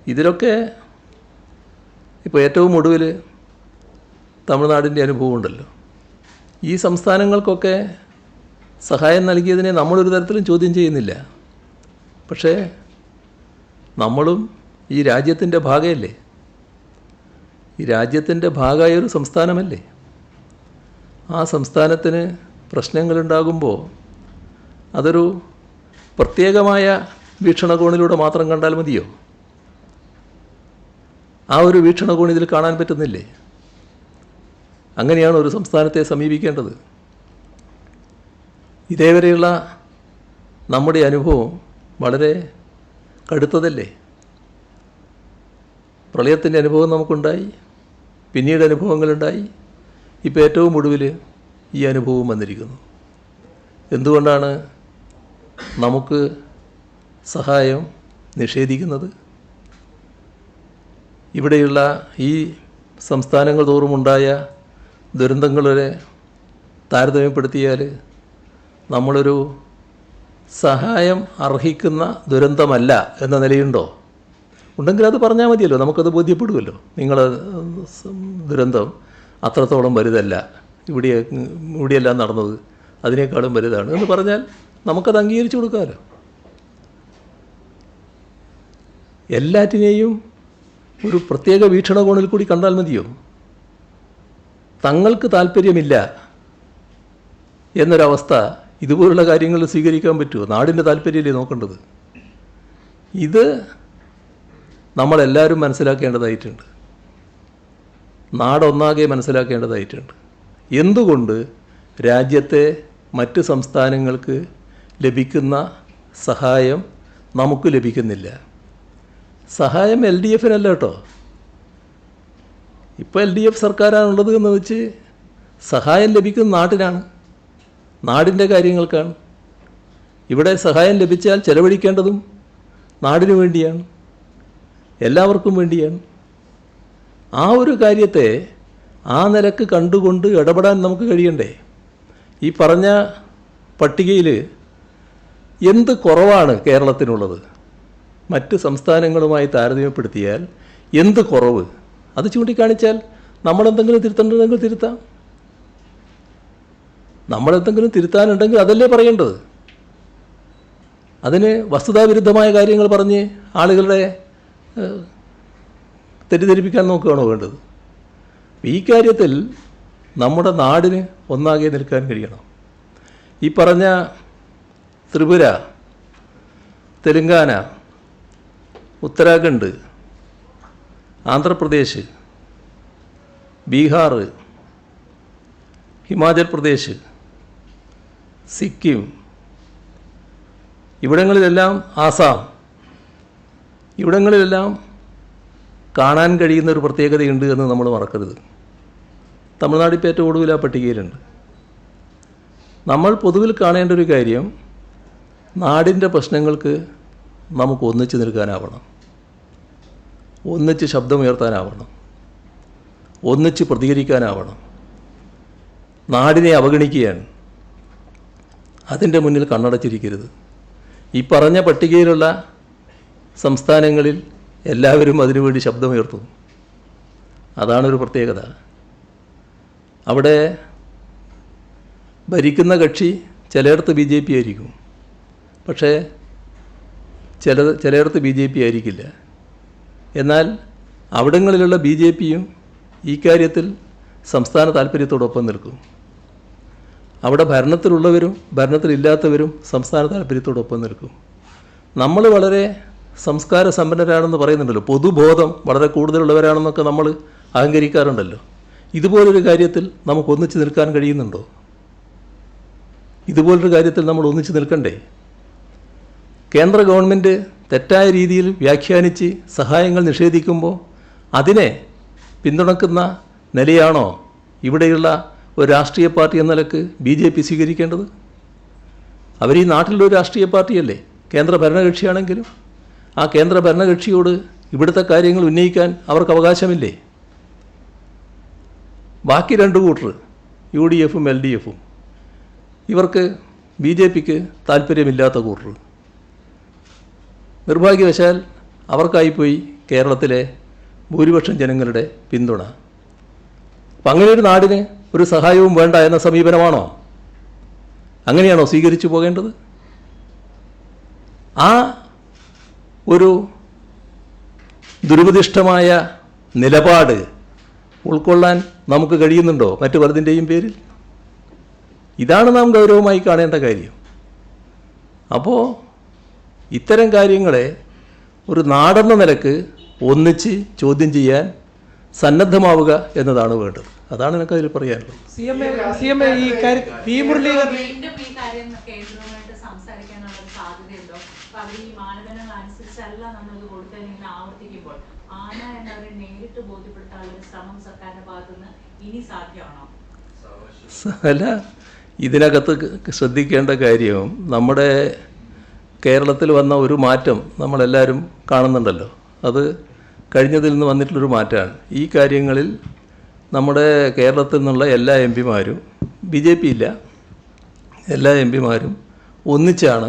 ഇതിലൊക്കെ ഇപ്പോൾ ഏറ്റവും ഒടുവിൽ തമിഴ്നാടിൻ്റെ അനുഭവം ഉണ്ടല്ലോ. ഈ സംസ്ഥാനങ്ങൾക്കൊക്കെ സഹായം നൽകിയതിനെ നമ്മളൊരു തരത്തിലും ചോദ്യം ചെയ്യുന്നില്ല. പക്ഷേ നമ്മളും ഈ രാജ്യത്തിൻ്റെ ഭാഗമല്ലേ? ഈ രാജ്യത്തിൻ്റെ ഭാഗമായ ഒരു സംസ്ഥാനമല്ലേ? ആ സംസ്ഥാനത്തിന് പ്രശ്നങ്ങളുണ്ടാകുമ്പോൾ അതൊരു പ്രത്യേകമായ വീക്ഷണകോണിലൂടെ മാത്രം കണ്ടാൽ മതിയോ? ആ ഒരു വീക്ഷണകോൺ ഇതിൽ കാണാൻ പറ്റുന്നില്ലേ? അങ്ങനെയാണ് ഒരു സംസ്ഥാനത്തെ സമീപിക്കേണ്ടത്. ഇതേവരെയുള്ള നമ്മുടെ അനുഭവം വളരെ കടുത്തതല്ലേ? പ്രളയത്തിൻ്റെ അനുഭവം നമുക്കുണ്ടായി, പിന്നീട് അനുഭവങ്ങളുണ്ടായി, ഇപ്പോൾ ഏറ്റവും ഒടുവിൽ ഈ അനുഭവം വന്നിരിക്കുന്നു. എന്തുകൊണ്ടാണ് നമുക്ക് സഹായം നിഷേധിക്കുന്നത്? ഇവിടെയുള്ള ഈ സംസ്ഥാനങ്ങൾ തോറുമുണ്ടായ ദുരന്തങ്ങളെ താരതമ്യപ്പെടുത്തിയാൽ നമ്മളൊരു സഹായം അർഹിക്കുന്ന ദുരന്തമല്ല എന്ന നിലയുണ്ടോ? ഉണ്ടെങ്കിൽ അത് പറഞ്ഞാൽ മതിയല്ലോ, നമുക്കത് ബോധ്യപ്പെടുമല്ലോ. നിങ്ങളെ ദുരന്തം അത്രത്തോളം വലുതല്ല, ഇവിടെയെല്ലാം നടന്നത് അതിനേക്കാളും വലുതാണ് എന്ന് പറഞ്ഞാൽ നമുക്കത് അംഗീകരിച്ചു കൊടുക്കാമല്ലോ. എല്ലാറ്റിനെയും ഒരു പ്രത്യേക വീക്ഷണകോണിൽ കൂടി കണ്ടാൽ മതിയോ? തങ്ങൾക്ക് താല്പര്യമില്ല എന്നൊരവസ്ഥ ഇതുപോലുള്ള കാര്യങ്ങൾ സ്വീകരിക്കാൻ പറ്റുമോ? നാടിൻ്റെ താല്പര്യമല്ലേ നോക്കേണ്ടത്. ഇത് നമ്മളെല്ലാവരും മനസ്സിലാക്കേണ്ടതായിട്ടുണ്ട്. നാടൊന്നാകെ മനസ്സിലാക്കേണ്ടതായിട്ടുണ്ട്. എന്തുകൊണ്ട് രാജ്യത്തെ മറ്റ് സംസ്ഥാനങ്ങൾക്ക് ലഭിക്കുന്ന സഹായം നമുക്ക് ലഭിക്കുന്നില്ല? സഹായം LDFനല്ല കേട്ടോ. ഇപ്പോൾ LDF സർക്കാരാണുള്ളത് എന്ന് വെച്ച് സഹായം ലഭിക്കുന്ന നാട്ടിനാണ്, നാടിൻ്റെ കാര്യങ്ങൾക്കാണ്. ഇവിടെ സഹായം ലഭിച്ചാൽ ചെലവഴിക്കേണ്ടതും നാടിനു വേണ്ടിയാണ്, എല്ലാവർക്കും വേണ്ടിയാണ്. ആ ഒരു കാര്യത്തെ ആ നിലക്ക് കണ്ടുകൊണ്ട് ഇടപെടാൻ നമുക്ക് കഴിയണ്ടേ? ഈ പറഞ്ഞ പട്ടികയിൽ എന്ത് കുറവാണ് കേരളത്തിനുള്ളത്? മറ്റ് സംസ്ഥാനങ്ങളുമായി താരതമ്യപ്പെടുത്തിയാൽ എന്ത് കുറവ്? അത് ചൂണ്ടിക്കാണിച്ചാൽ നമ്മളെന്തെങ്കിലും തിരുത്തേണ്ടതെങ്കിൽ തിരുത്താം. നമ്മളെന്തെങ്കിലും തിരുത്താനുണ്ടെങ്കിൽ അതല്ലേ പറയേണ്ടത്. അതിന് വസ്തുതാവിരുദ്ധമായ കാര്യങ്ങൾ പറഞ്ഞ് ആളുകളുടെ തെറ്റിദ്ധരിപ്പിക്കാൻ നോക്കുകയാണോ വേണ്ടത്? ഈ കാര്യത്തിൽ നമ്മുടെ നാടിന് ഒന്നാകെ നിൽക്കാൻ കഴിയണം. ഈ പറഞ്ഞ ത്രിപുര, തെലുങ്കാന, ഉത്തരാഖണ്ഡ്, ആന്ധ്രാപ്രദേശ്, ബീഹാർ, ഹിമാചൽ പ്രദേശ്, സിക്കിം, ഇവിടങ്ങളിലെല്ലാം ആസാം, ഇവിടങ്ങളിലെല്ലാം കാണാൻ കഴിയുന്ന ഒരു പ്രത്യേകതയുണ്ട് എന്ന് നമ്മൾ മറക്കരുത്. തമിഴ്നാട് ഇപ്പോൾ ഏറ്റവും ഒടുവിൽ ആ പട്ടികയിലുണ്ട്. നമ്മൾ പൊതുവിൽ കാണേണ്ട ഒരു കാര്യം, നാടിൻ്റെ പ്രശ്നങ്ങൾക്ക് നമുക്ക് ഒന്നിച്ച് നിൽക്കാനാവണം, ഒന്നിച്ച് ശബ്ദമുയർത്താനാവണം, ഒന്നിച്ച് പ്രതികരിക്കാനാവണം. നാടിനെ അവഗണിക്കുകയാണ്, അതിൻ്റെ മുന്നിൽ കണ്ണടച്ചിരിക്കരുത്. ഈ പറഞ്ഞ പട്ടികയിലുള്ള സംസ്ഥാനങ്ങളിൽ എല്ലാവരും അതിനുവേണ്ടി ശബ്ദമുയർത്തും. അതാണൊരു പ്രത്യേകത. അവിടെ ഭരിക്കുന്ന കക്ഷി ചിലയിടത്ത് BJP ആയിരിക്കും, പക്ഷേ ചിലയിടത്ത് BJP ആയിരിക്കില്ല. എന്നാൽ അവിടങ്ങളിലുള്ള BJPയും ഈ കാര്യത്തിൽ സംസ്ഥാന താല്പര്യത്തോടൊപ്പം നിൽക്കും. അവിടെ ഭരണത്തിലുള്ളവരും ഭരണത്തിലില്ലാത്തവരും സംസ്ഥാന താല്പര്യത്തോടൊപ്പം നിൽക്കും. നമ്മൾ വളരെ സംസ്കാര സമ്പന്നരാണെന്ന് പറയുന്നുണ്ടല്ലോ, പൊതുബോധം വളരെ കൂടുതലുള്ളവരാണെന്നൊക്കെ നമ്മൾ അഹങ്കരിക്കാറുണ്ടല്ലോ. ഇതുപോലൊരു കാര്യത്തിൽ നമുക്ക് ഒന്നിച്ച് നിൽക്കാൻ കഴിയുന്നുണ്ടോ? ഇതുപോലൊരു കാര്യത്തിൽ നമ്മൾ ഒന്നിച്ച് നിൽക്കണ്ടേ? കേന്ദ്ര ഗവൺമെൻറ് തെറ്റായ രീതിയിൽ വ്യാഖ്യാനിച്ച് സഹായങ്ങൾ നിഷേധിക്കുമ്പോൾ അതിനെ പിന്തുണക്കുന്ന നിലയാണോ ഇവിടെയുള്ള ഒരു രാഷ്ട്രീയ പാർട്ടി എന്ന നിലക്ക് BJP സ്വീകരിക്കേണ്ടത്? അവർ ഈ നാട്ടിലൊരു രാഷ്ട്രീയ പാർട്ടിയല്ലേ, കേന്ദ്ര ഭരണകക്ഷിയാണെങ്കിലും. ആ കേന്ദ്ര ഭരണകക്ഷിയോട് ഇവിടുത്തെ കാര്യങ്ങൾ ഉന്നയിക്കാൻ അവർക്ക് അവകാശമില്ലേ? ബാക്കി രണ്ട് കൂട്ടർ, UDFും LDFും, ഇവർക്ക് BJPക്ക് താല്പര്യമില്ലാത്ത കൂട്ടർ. നിർഭാഗ്യവശാൽ അവർക്കായിപ്പോയി കേരളത്തിലെ ഭൂരിപക്ഷം ജനങ്ങളുടെ പിന്തുണ. അപ്പം അങ്ങനെ ഒരു നാടിന് ഒരു സഹായവും വേണ്ട എന്ന സമീപനമാണോ? അങ്ങനെയാണോ സ്വീകരിച്ചു പോകേണ്ടത്? ആ ഒരു ദുരുപദിഷ്ടമായ നിലപാട് ഉൾക്കൊള്ളാൻ നമുക്ക് കഴിയുന്നുണ്ടോ മറ്റു പലതിൻ്റെയും പേരിൽ? ഇതാണ് നാം ഗൗരവമായി കാണേണ്ട കാര്യം. അപ്പോൾ ഇത്തരം കാര്യങ്ങളെ ഒരു നാടെന്ന നിലക്ക് ഒന്നിച്ച് ചോദ്യം ചെയ്യാൻ സന്നദ്ധമാവുക എന്നതാണ് വേണ്ടത്. അതാണ് എനിക്കതിൽ പറയാനുള്ളത്. വീണ്ടും ഈ കാര്യം കേന്ദ്രവുമായിട്ട് സംസാരിക്കാനുള്ള സാധ്യതയുണ്ടോ? ഈ മാനദണ്ഡങ്ങൾ അനുസരിച്ചല്ല നമ്മളിത് കൊടുക്കാൻ ഇങ്ങനെ ആവർത്തിക്കുമ്പോൾ ആന എന്നവരെ നേരിട്ട് ബോധ്യപ്പെടുത്താനുള്ള ഒരു ശ്രമം സർക്കാരിന്റെ ഭാഗത്തുനിന്ന് ഇനി സാധ്യമാണോ? അല്ല, ഇതിനകത്ത് ശ്രദ്ധിക്കേണ്ട കാര്യം, നമ്മുടെ കേരളത്തിൽ വന്ന ഒരു മാറ്റം നമ്മളെല്ലാവരും കാണുന്നുണ്ടല്ലോ. അത് കഴിഞ്ഞതിൽ നിന്ന് വന്നിട്ടുള്ളൊരു മാറ്റമാണ്. ഈ കാര്യങ്ങളിൽ നമ്മുടെ കേരളത്തിൽ നിന്നുള്ള എല്ലാ MP മാരും, BJP ഇല്ല, എല്ലാ MP മാരും ഒന്നിച്ചാണ്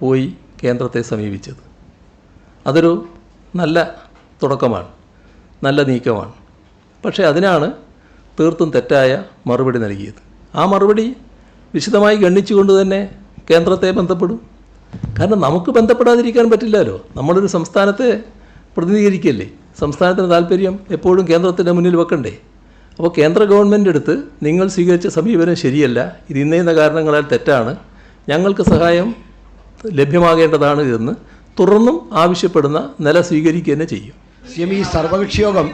പോയി കേന്ദ്രത്തെ സമീപിച്ചത്. അതൊരു നല്ല തുടക്കമാണ്, നല്ല നീക്കമാണ്. പക്ഷേ അതിനാണ് തീർത്തും തെറ്റായ മറുപടി നൽകിയത്. ആ മറുപടി വിശദമായി ഗണ്ണിച്ചുകൊണ്ട് തന്നെ കേന്ദ്രത്തെ ബന്ധപ്പെടും. കാരണം നമുക്ക് ബന്ധപ്പെടാതിരിക്കാൻ പറ്റില്ലല്ലോ. നമ്മളൊരു സംസ്ഥാനത്തെ പ്രതിനിധീകരിക്കല്ലേ, സംസ്ഥാനത്തിൻ്റെ താല്പര്യം എപ്പോഴും കേന്ദ്രത്തിൻ്റെ മുന്നിൽ വെക്കണ്ടേ? അപ്പോൾ കേന്ദ്ര ഗവൺമെൻറ് അടുത്ത് നിങ്ങൾ സ്വീകരിച്ച സമീപനം ശരിയല്ല, ഇത് ഇന്ന കാരണങ്ങളാൽ തെറ്റാണ്, ഞങ്ങൾക്ക് സഹായം ലഭ്യമാകേണ്ടതാണ് എന്ന് തുടർന്നും ആവശ്യപ്പെടുന്ന നില സ്വീകരിക്കുക തന്നെ ചെയ്യും. CM ഈ സർവകക്ഷി യോഗം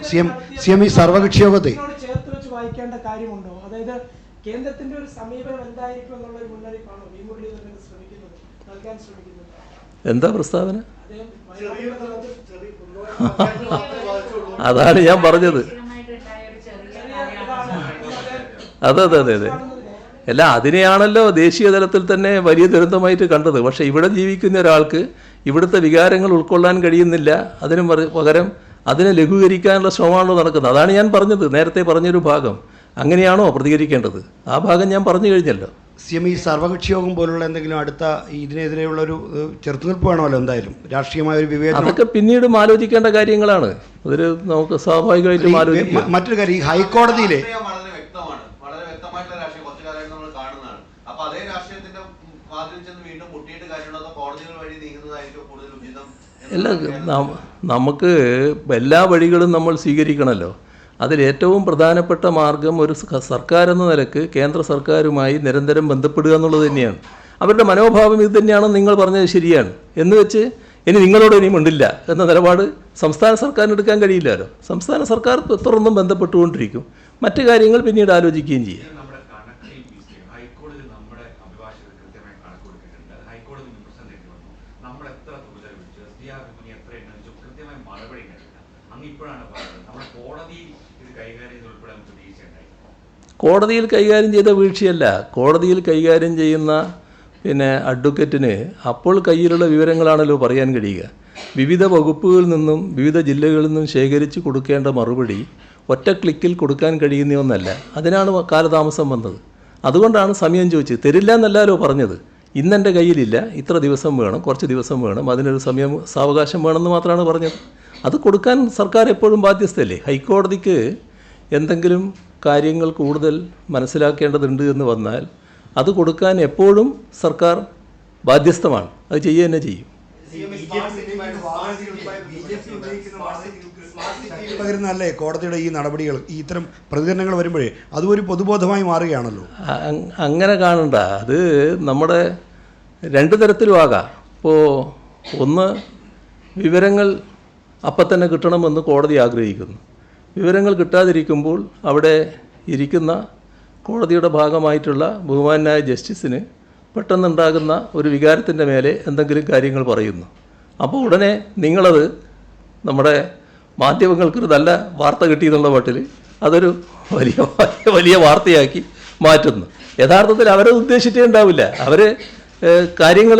CM ഈ സർവകക്ഷി യോഗത്തെ ചേർത്ത് വെച്ച് വായിക്കേണ്ട കാര്യമുണ്ടോ? അതായത് കേന്ദ്രത്തിന്റെ ഒരു സമീപനം എന്തായിരിക്കും എന്നുള്ള ഒരു മുന്നറിയിപ്പാണോ വി മുരളീധരൻ ശ്രമിക്കുന്നത്, നൽകാൻ ശ്രമിക്കുന്നത്? എന്താ പ്രസ്താവന? അതാണ് ഞാൻ പറഞ്ഞത്. അതെ അതെ അതെ അതെ അല്ല, അതിനെയാണല്ലോ ദേശീയ തലത്തിൽ തന്നെ വലിയ ദുരന്തമായിട്ട് കണ്ടത്. പക്ഷേ ഇവിടെ ജീവിക്കുന്ന ഒരാൾക്ക് ഇവിടുത്തെ വികാരങ്ങൾ ഉൾക്കൊള്ളാൻ കഴിയുന്നില്ല. അതിന് പകരം അതിനെ ലഘൂകരിക്കാനുള്ള ശ്രമമാണല്ലോ നടക്കുന്നത്. അതാണ് ഞാൻ പറഞ്ഞത്, നേരത്തെ പറഞ്ഞൊരു ഭാഗം. അങ്ങനെയാണോ പ്രതികരിക്കേണ്ടത്? ആ ഭാഗം ഞാൻ പറഞ്ഞു കഴിഞ്ഞല്ലോ. CM ഈ സർവകക്ഷി യോഗം പോലുള്ള എന്തെങ്കിലും അടുത്ത ഇതിനെതിരെയുള്ള ഒരു ചെറുത്തുനിൽപ്പ് വേണമല്ലോ എന്തായാലും, രാഷ്ട്രീയമായ ഒരു വിവേചനം. അതൊക്കെ പിന്നീടും ആലോചിക്കേണ്ട കാര്യങ്ങളാണ്. അതിൽ നമുക്ക് സ്വാഭാവികമായിട്ടും ആലോചിക്കാം. മറ്റൊരു കാര്യം, ഈ ഹൈക്കോടതിയിലെ എല്ലാ നമുക്ക് എല്ലാ വഴികളും നമ്മൾ സ്വീകരിക്കണമല്ലോ. അതിലേറ്റവും പ്രധാനപ്പെട്ട മാർഗം ഒരു സർക്കാർ എന്ന നിലക്ക് കേന്ദ്ര സർക്കാരുമായി നിരന്തരം ബന്ധപ്പെടുക എന്നുള്ളത് തന്നെയാണ്. അവരുടെ മനോഭാവം ഇത് തന്നെയാണെന്ന് നിങ്ങൾ പറഞ്ഞത് ശരിയാണ് എന്ന് വെച്ച് ഇനി നിങ്ങളോട് ഇനിയും ഉണ്ടില്ല എന്ന നിലപാട് സംസ്ഥാന സർക്കാരിന് എടുക്കാൻ കഴിയില്ലല്ലോ. സംസ്ഥാന സർക്കാർ തുറന്നും ബന്ധപ്പെട്ടുകൊണ്ടിരിക്കും. മറ്റു കാര്യങ്ങൾ പിന്നീട് ആലോചിക്കുകയും ചെയ്യും. കോടതിയിൽ കൈകാര്യം ചെയ്ത വീഴ്ചയല്ല. കോടതിയിൽ കൈകാര്യം ചെയ്യുന്ന അഡ്വക്കറ്റിന് അപ്പോൾ കയ്യിലുള്ള വിവരങ്ങളാണല്ലോ പറയാൻ കഴിയുക. വിവിധ വകുപ്പുകളിൽ നിന്നും വിവിധ ജില്ലകളിൽ നിന്നും ശേഖരിച്ച് കൊടുക്കേണ്ട മറുപടി ഒറ്റ ക്ലിക്കിൽ കൊടുക്കാൻ കഴിയുന്ന ഒന്നല്ല. അതിനാണ് കാലതാമസം വന്നത്. അതുകൊണ്ടാണ് സമയം ചോദിച്ചത്. തരില്ല എന്നല്ലല്ലോ പറഞ്ഞത്. ഇന്നെൻ്റെ കയ്യിലില്ല, ഇത്ര ദിവസം വേണം, കുറച്ച് ദിവസം വേണം, അതിനൊരു സാവകാശം വേണമെന്ന് മാത്രമാണ് പറഞ്ഞത്. അത് കൊടുക്കാൻ സർക്കാർ എപ്പോഴും ബാധ്യസ്ഥയല്ലേ. ഹൈക്കോടതിക്ക് എന്തെങ്കിലും കാര്യങ്ങൾ കൂടുതൽ മനസ്സിലാക്കേണ്ടതുണ്ട് എന്ന് വന്നാൽ അത് കൊടുക്കാൻ എപ്പോഴും സർക്കാർ ബാധ്യസ്ഥമാണ്. അത് ചെയ്യുക തന്നെ ചെയ്യും. പകരുന്നല്ലേ കോടതിയുടെ ഈ നടപടികൾ, ഈ ഇത്തരം പ്രതികരണങ്ങൾ വരുമ്പോഴേ അതും ഒരു പൊതുബോധമായി മാറുകയാണല്ലോ. അങ്ങനെ കാണണ്ട. അത് നമ്മുടെ രണ്ട് തരത്തിലും ആകാം. ഇപ്പോൾ ഒന്ന്, വിവരങ്ങൾ അപ്പം തന്നെ കിട്ടണമെന്ന് കോടതി ആഗ്രഹിക്കുന്നു. വിവരങ്ങൾ കിട്ടാതിരിക്കുമ്പോൾ അവിടെ ഇരിക്കുന്ന കോടതിയുടെ ഭാഗമായിട്ടുള്ള ബഹുമാനായ ജസ്റ്റിസിന് പെട്ടെന്നുണ്ടാകുന്ന ഒരു വികാരത്തിൻ്റെ മേലെ എന്തെങ്കിലും കാര്യങ്ങൾ പറയുന്നു. അപ്പോൾ ഉടനെ നിങ്ങളത് നമ്മുടെ മാധ്യമങ്ങൾക്കൊരു നല്ല വാർത്ത കിട്ടിയെന്നുള്ള മട്ടിൽ അതൊരു വലിയ വാർത്തയാക്കി മാറ്റുന്നു. യഥാർത്ഥത്തിൽ അവരെ ഉദ്ദേശിച്ചേ ഉണ്ടാവില്ല. അവർ കാര്യങ്ങൾ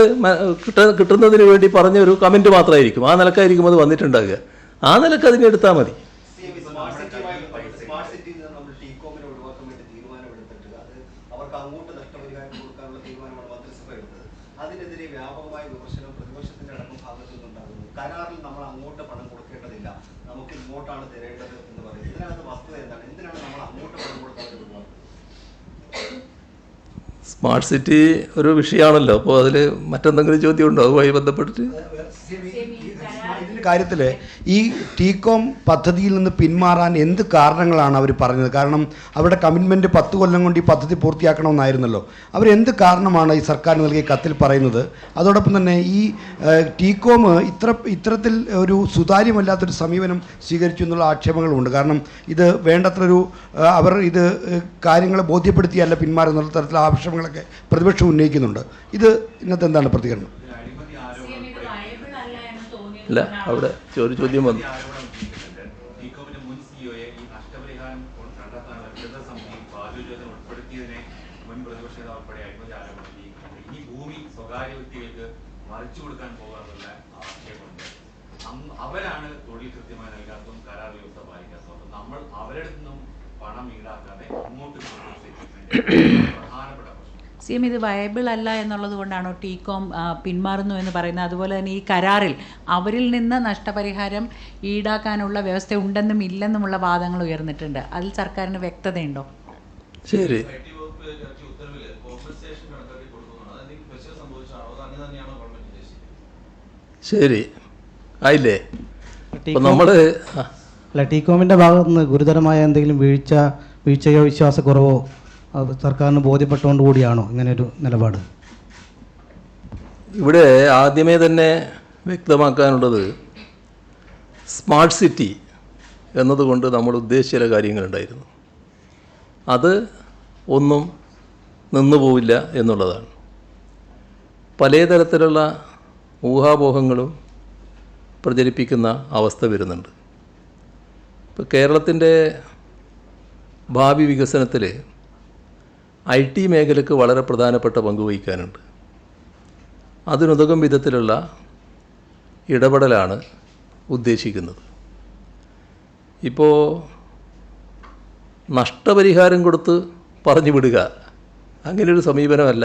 കിട്ടുന്നതിന് വേണ്ടി പറഞ്ഞൊരു കമൻറ്റ് മാത്രമായിരിക്കും. ആ നിലക്കായിരിക്കും അത് വന്നിട്ടുണ്ടാകുക. ആ നിലക്ക് അതിനെ എടുത്താൽ മതി. അതിനെതിരെ വ്യാപകമായ വിമർശനം പ്രതിപക്ഷത്തിന്റെ അടക്കം ഭാഗത്തു നിന്നുണ്ടാകുന്നു. കരാറിൽ നമ്മൾ അങ്ങോട്ട് പണം കൊടുക്കേണ്ടതില്ല, നമുക്ക് ഇങ്ങോട്ടാണ് തരേണ്ടത് എന്ന് പറയുന്നത്. ഇതിനകത്ത് വസ്തുത എന്താണ്? എന്തിനാണ് നമ്മൾ അങ്ങോട്ട് പണം കൊടുക്കാതെ വിടുന്നത്? സ്മാർട്ട് സിറ്റി ഒരു വിഷയമാണല്ലോ. അപ്പോൾ അതിൽ മറ്റെന്തെങ്കിലും ചോദ്യം ഉണ്ടോ അതുമായി ബന്ധപ്പെട്ടിട്ട്? ഇതിൻ്റെ കാര്യത്തിൽ ഈ ടീകോം പദ്ധതിയിൽ നിന്ന് പിന്മാറാൻ എന്ത് കാരണങ്ങളാണ് അവർ പറഞ്ഞത്? കാരണം അവരുടെ കമ്മിറ്റ്മെൻറ്റ് 10 കൊല്ലം കൊണ്ട് ഈ പദ്ധതി പൂർത്തിയാക്കണമെന്നായിരുന്നല്ലോ. അവരെന്ത് കാരണമാണ് ഈ സർക്കാർ നൽകിയ കത്തിൽ പറയുന്നത്? അതോടൊപ്പം തന്നെ ഈ ടീകോം ഇത്തരത്തിൽ ഒരു സുതാര്യമല്ലാത്തൊരു സമീപനം സ്വീകരിച്ചു എന്നുള്ള ആക്ഷേപങ്ങളുമുണ്ട്. കാരണം ഇത് വേണ്ടത്രൊരു അവർ ഇത് കാര്യങ്ങളെ ബോധ്യപ്പെടുത്തിയല്ല പിന്മാറുന്ന തരത്തിലുള്ള ആവശ്യങ്ങളൊക്കെ പ്രതിപക്ഷം ഉന്നയിക്കുന്നുണ്ട്. ഇത് ഇന്നത്തെ എന്താണ് പ്രതികരണം? അല്ല, അവിടെ ഒരു ചോദ്യം വന്നു. അവരാണ് തൊഴിൽ കൃത്യമായി നൽകാത്തതും കരാർ വ്യവസ്ഥ പാലിക്കാത്തതും നമ്മൾ അവരുടെ നിന്നും പണം ഈടാക്കാതെ അങ്ങോട്ട് പ്രധാനപ്പെട്ട CM ഇത് വയബിൾ അല്ല എന്നുള്ളത് കൊണ്ടാണോ ടീകോം പിന്മാറുന്നു എന്ന് പറയുന്നത്? അതുപോലെ തന്നെ ഈ കരാറിൽ അവരിൽ നിന്ന് നഷ്ടപരിഹാരം ഈടാക്കാനുള്ള വ്യവസ്ഥ ഉണ്ടെന്നും ഇല്ലെന്നുമുള്ള വാദങ്ങൾ ഉയർന്നിട്ടുണ്ട്. അതിൽ സർക്കാരിന് വ്യക്തതയുണ്ടോ? ശരി, ശരി ആയില്ലേ? ടീകോമിൻ്റെ ഭാഗത്ത് നിന്ന് ഗുരുതരമായ എന്തെങ്കിലും വീഴ്ചയോ വിശ്വാസക്കുറവോ സർക്കാരിന് ബോധ്യപ്പെട്ടുകൊണ്ട് കൂടിയാണോ ഇങ്ങനെയൊരു നിലപാട്? ഇവിടെ ആദ്യമേ തന്നെ വ്യക്തമാക്കാനുള്ളത് സ്മാർട്ട് സിറ്റി എന്നതുകൊണ്ട് നമ്മൾ ഉദ്ദേശിച്ച ചില കാര്യങ്ങളുണ്ടായിരുന്നു. അത് ഒന്നും നിന്നുപോവില്ല എന്നുള്ളതാണ്. പല തരത്തിലുള്ള ഊഹാപോഹങ്ങളും പ്രചരിപ്പിക്കുന്ന അവസ്ഥ വരുന്നുണ്ട്. ഇപ്പോൾ കേരളത്തിൻ്റെ ഭാവി വികസനത്തിൽ IT മേഖലയ്ക്ക് വളരെ പ്രധാനപ്പെട്ട പങ്ക് വഹിക്കാനുണ്ട്. അതിനുതകും വിധത്തിലുള്ള ഇടപെടലാണ് ഉദ്ദേശിക്കുന്നത്. ഇപ്പോൾ നഷ്ടപരിഹാരം കൊടുത്ത് പറഞ്ഞു വിടുക, അങ്ങനെയൊരു സമീപനമല്ല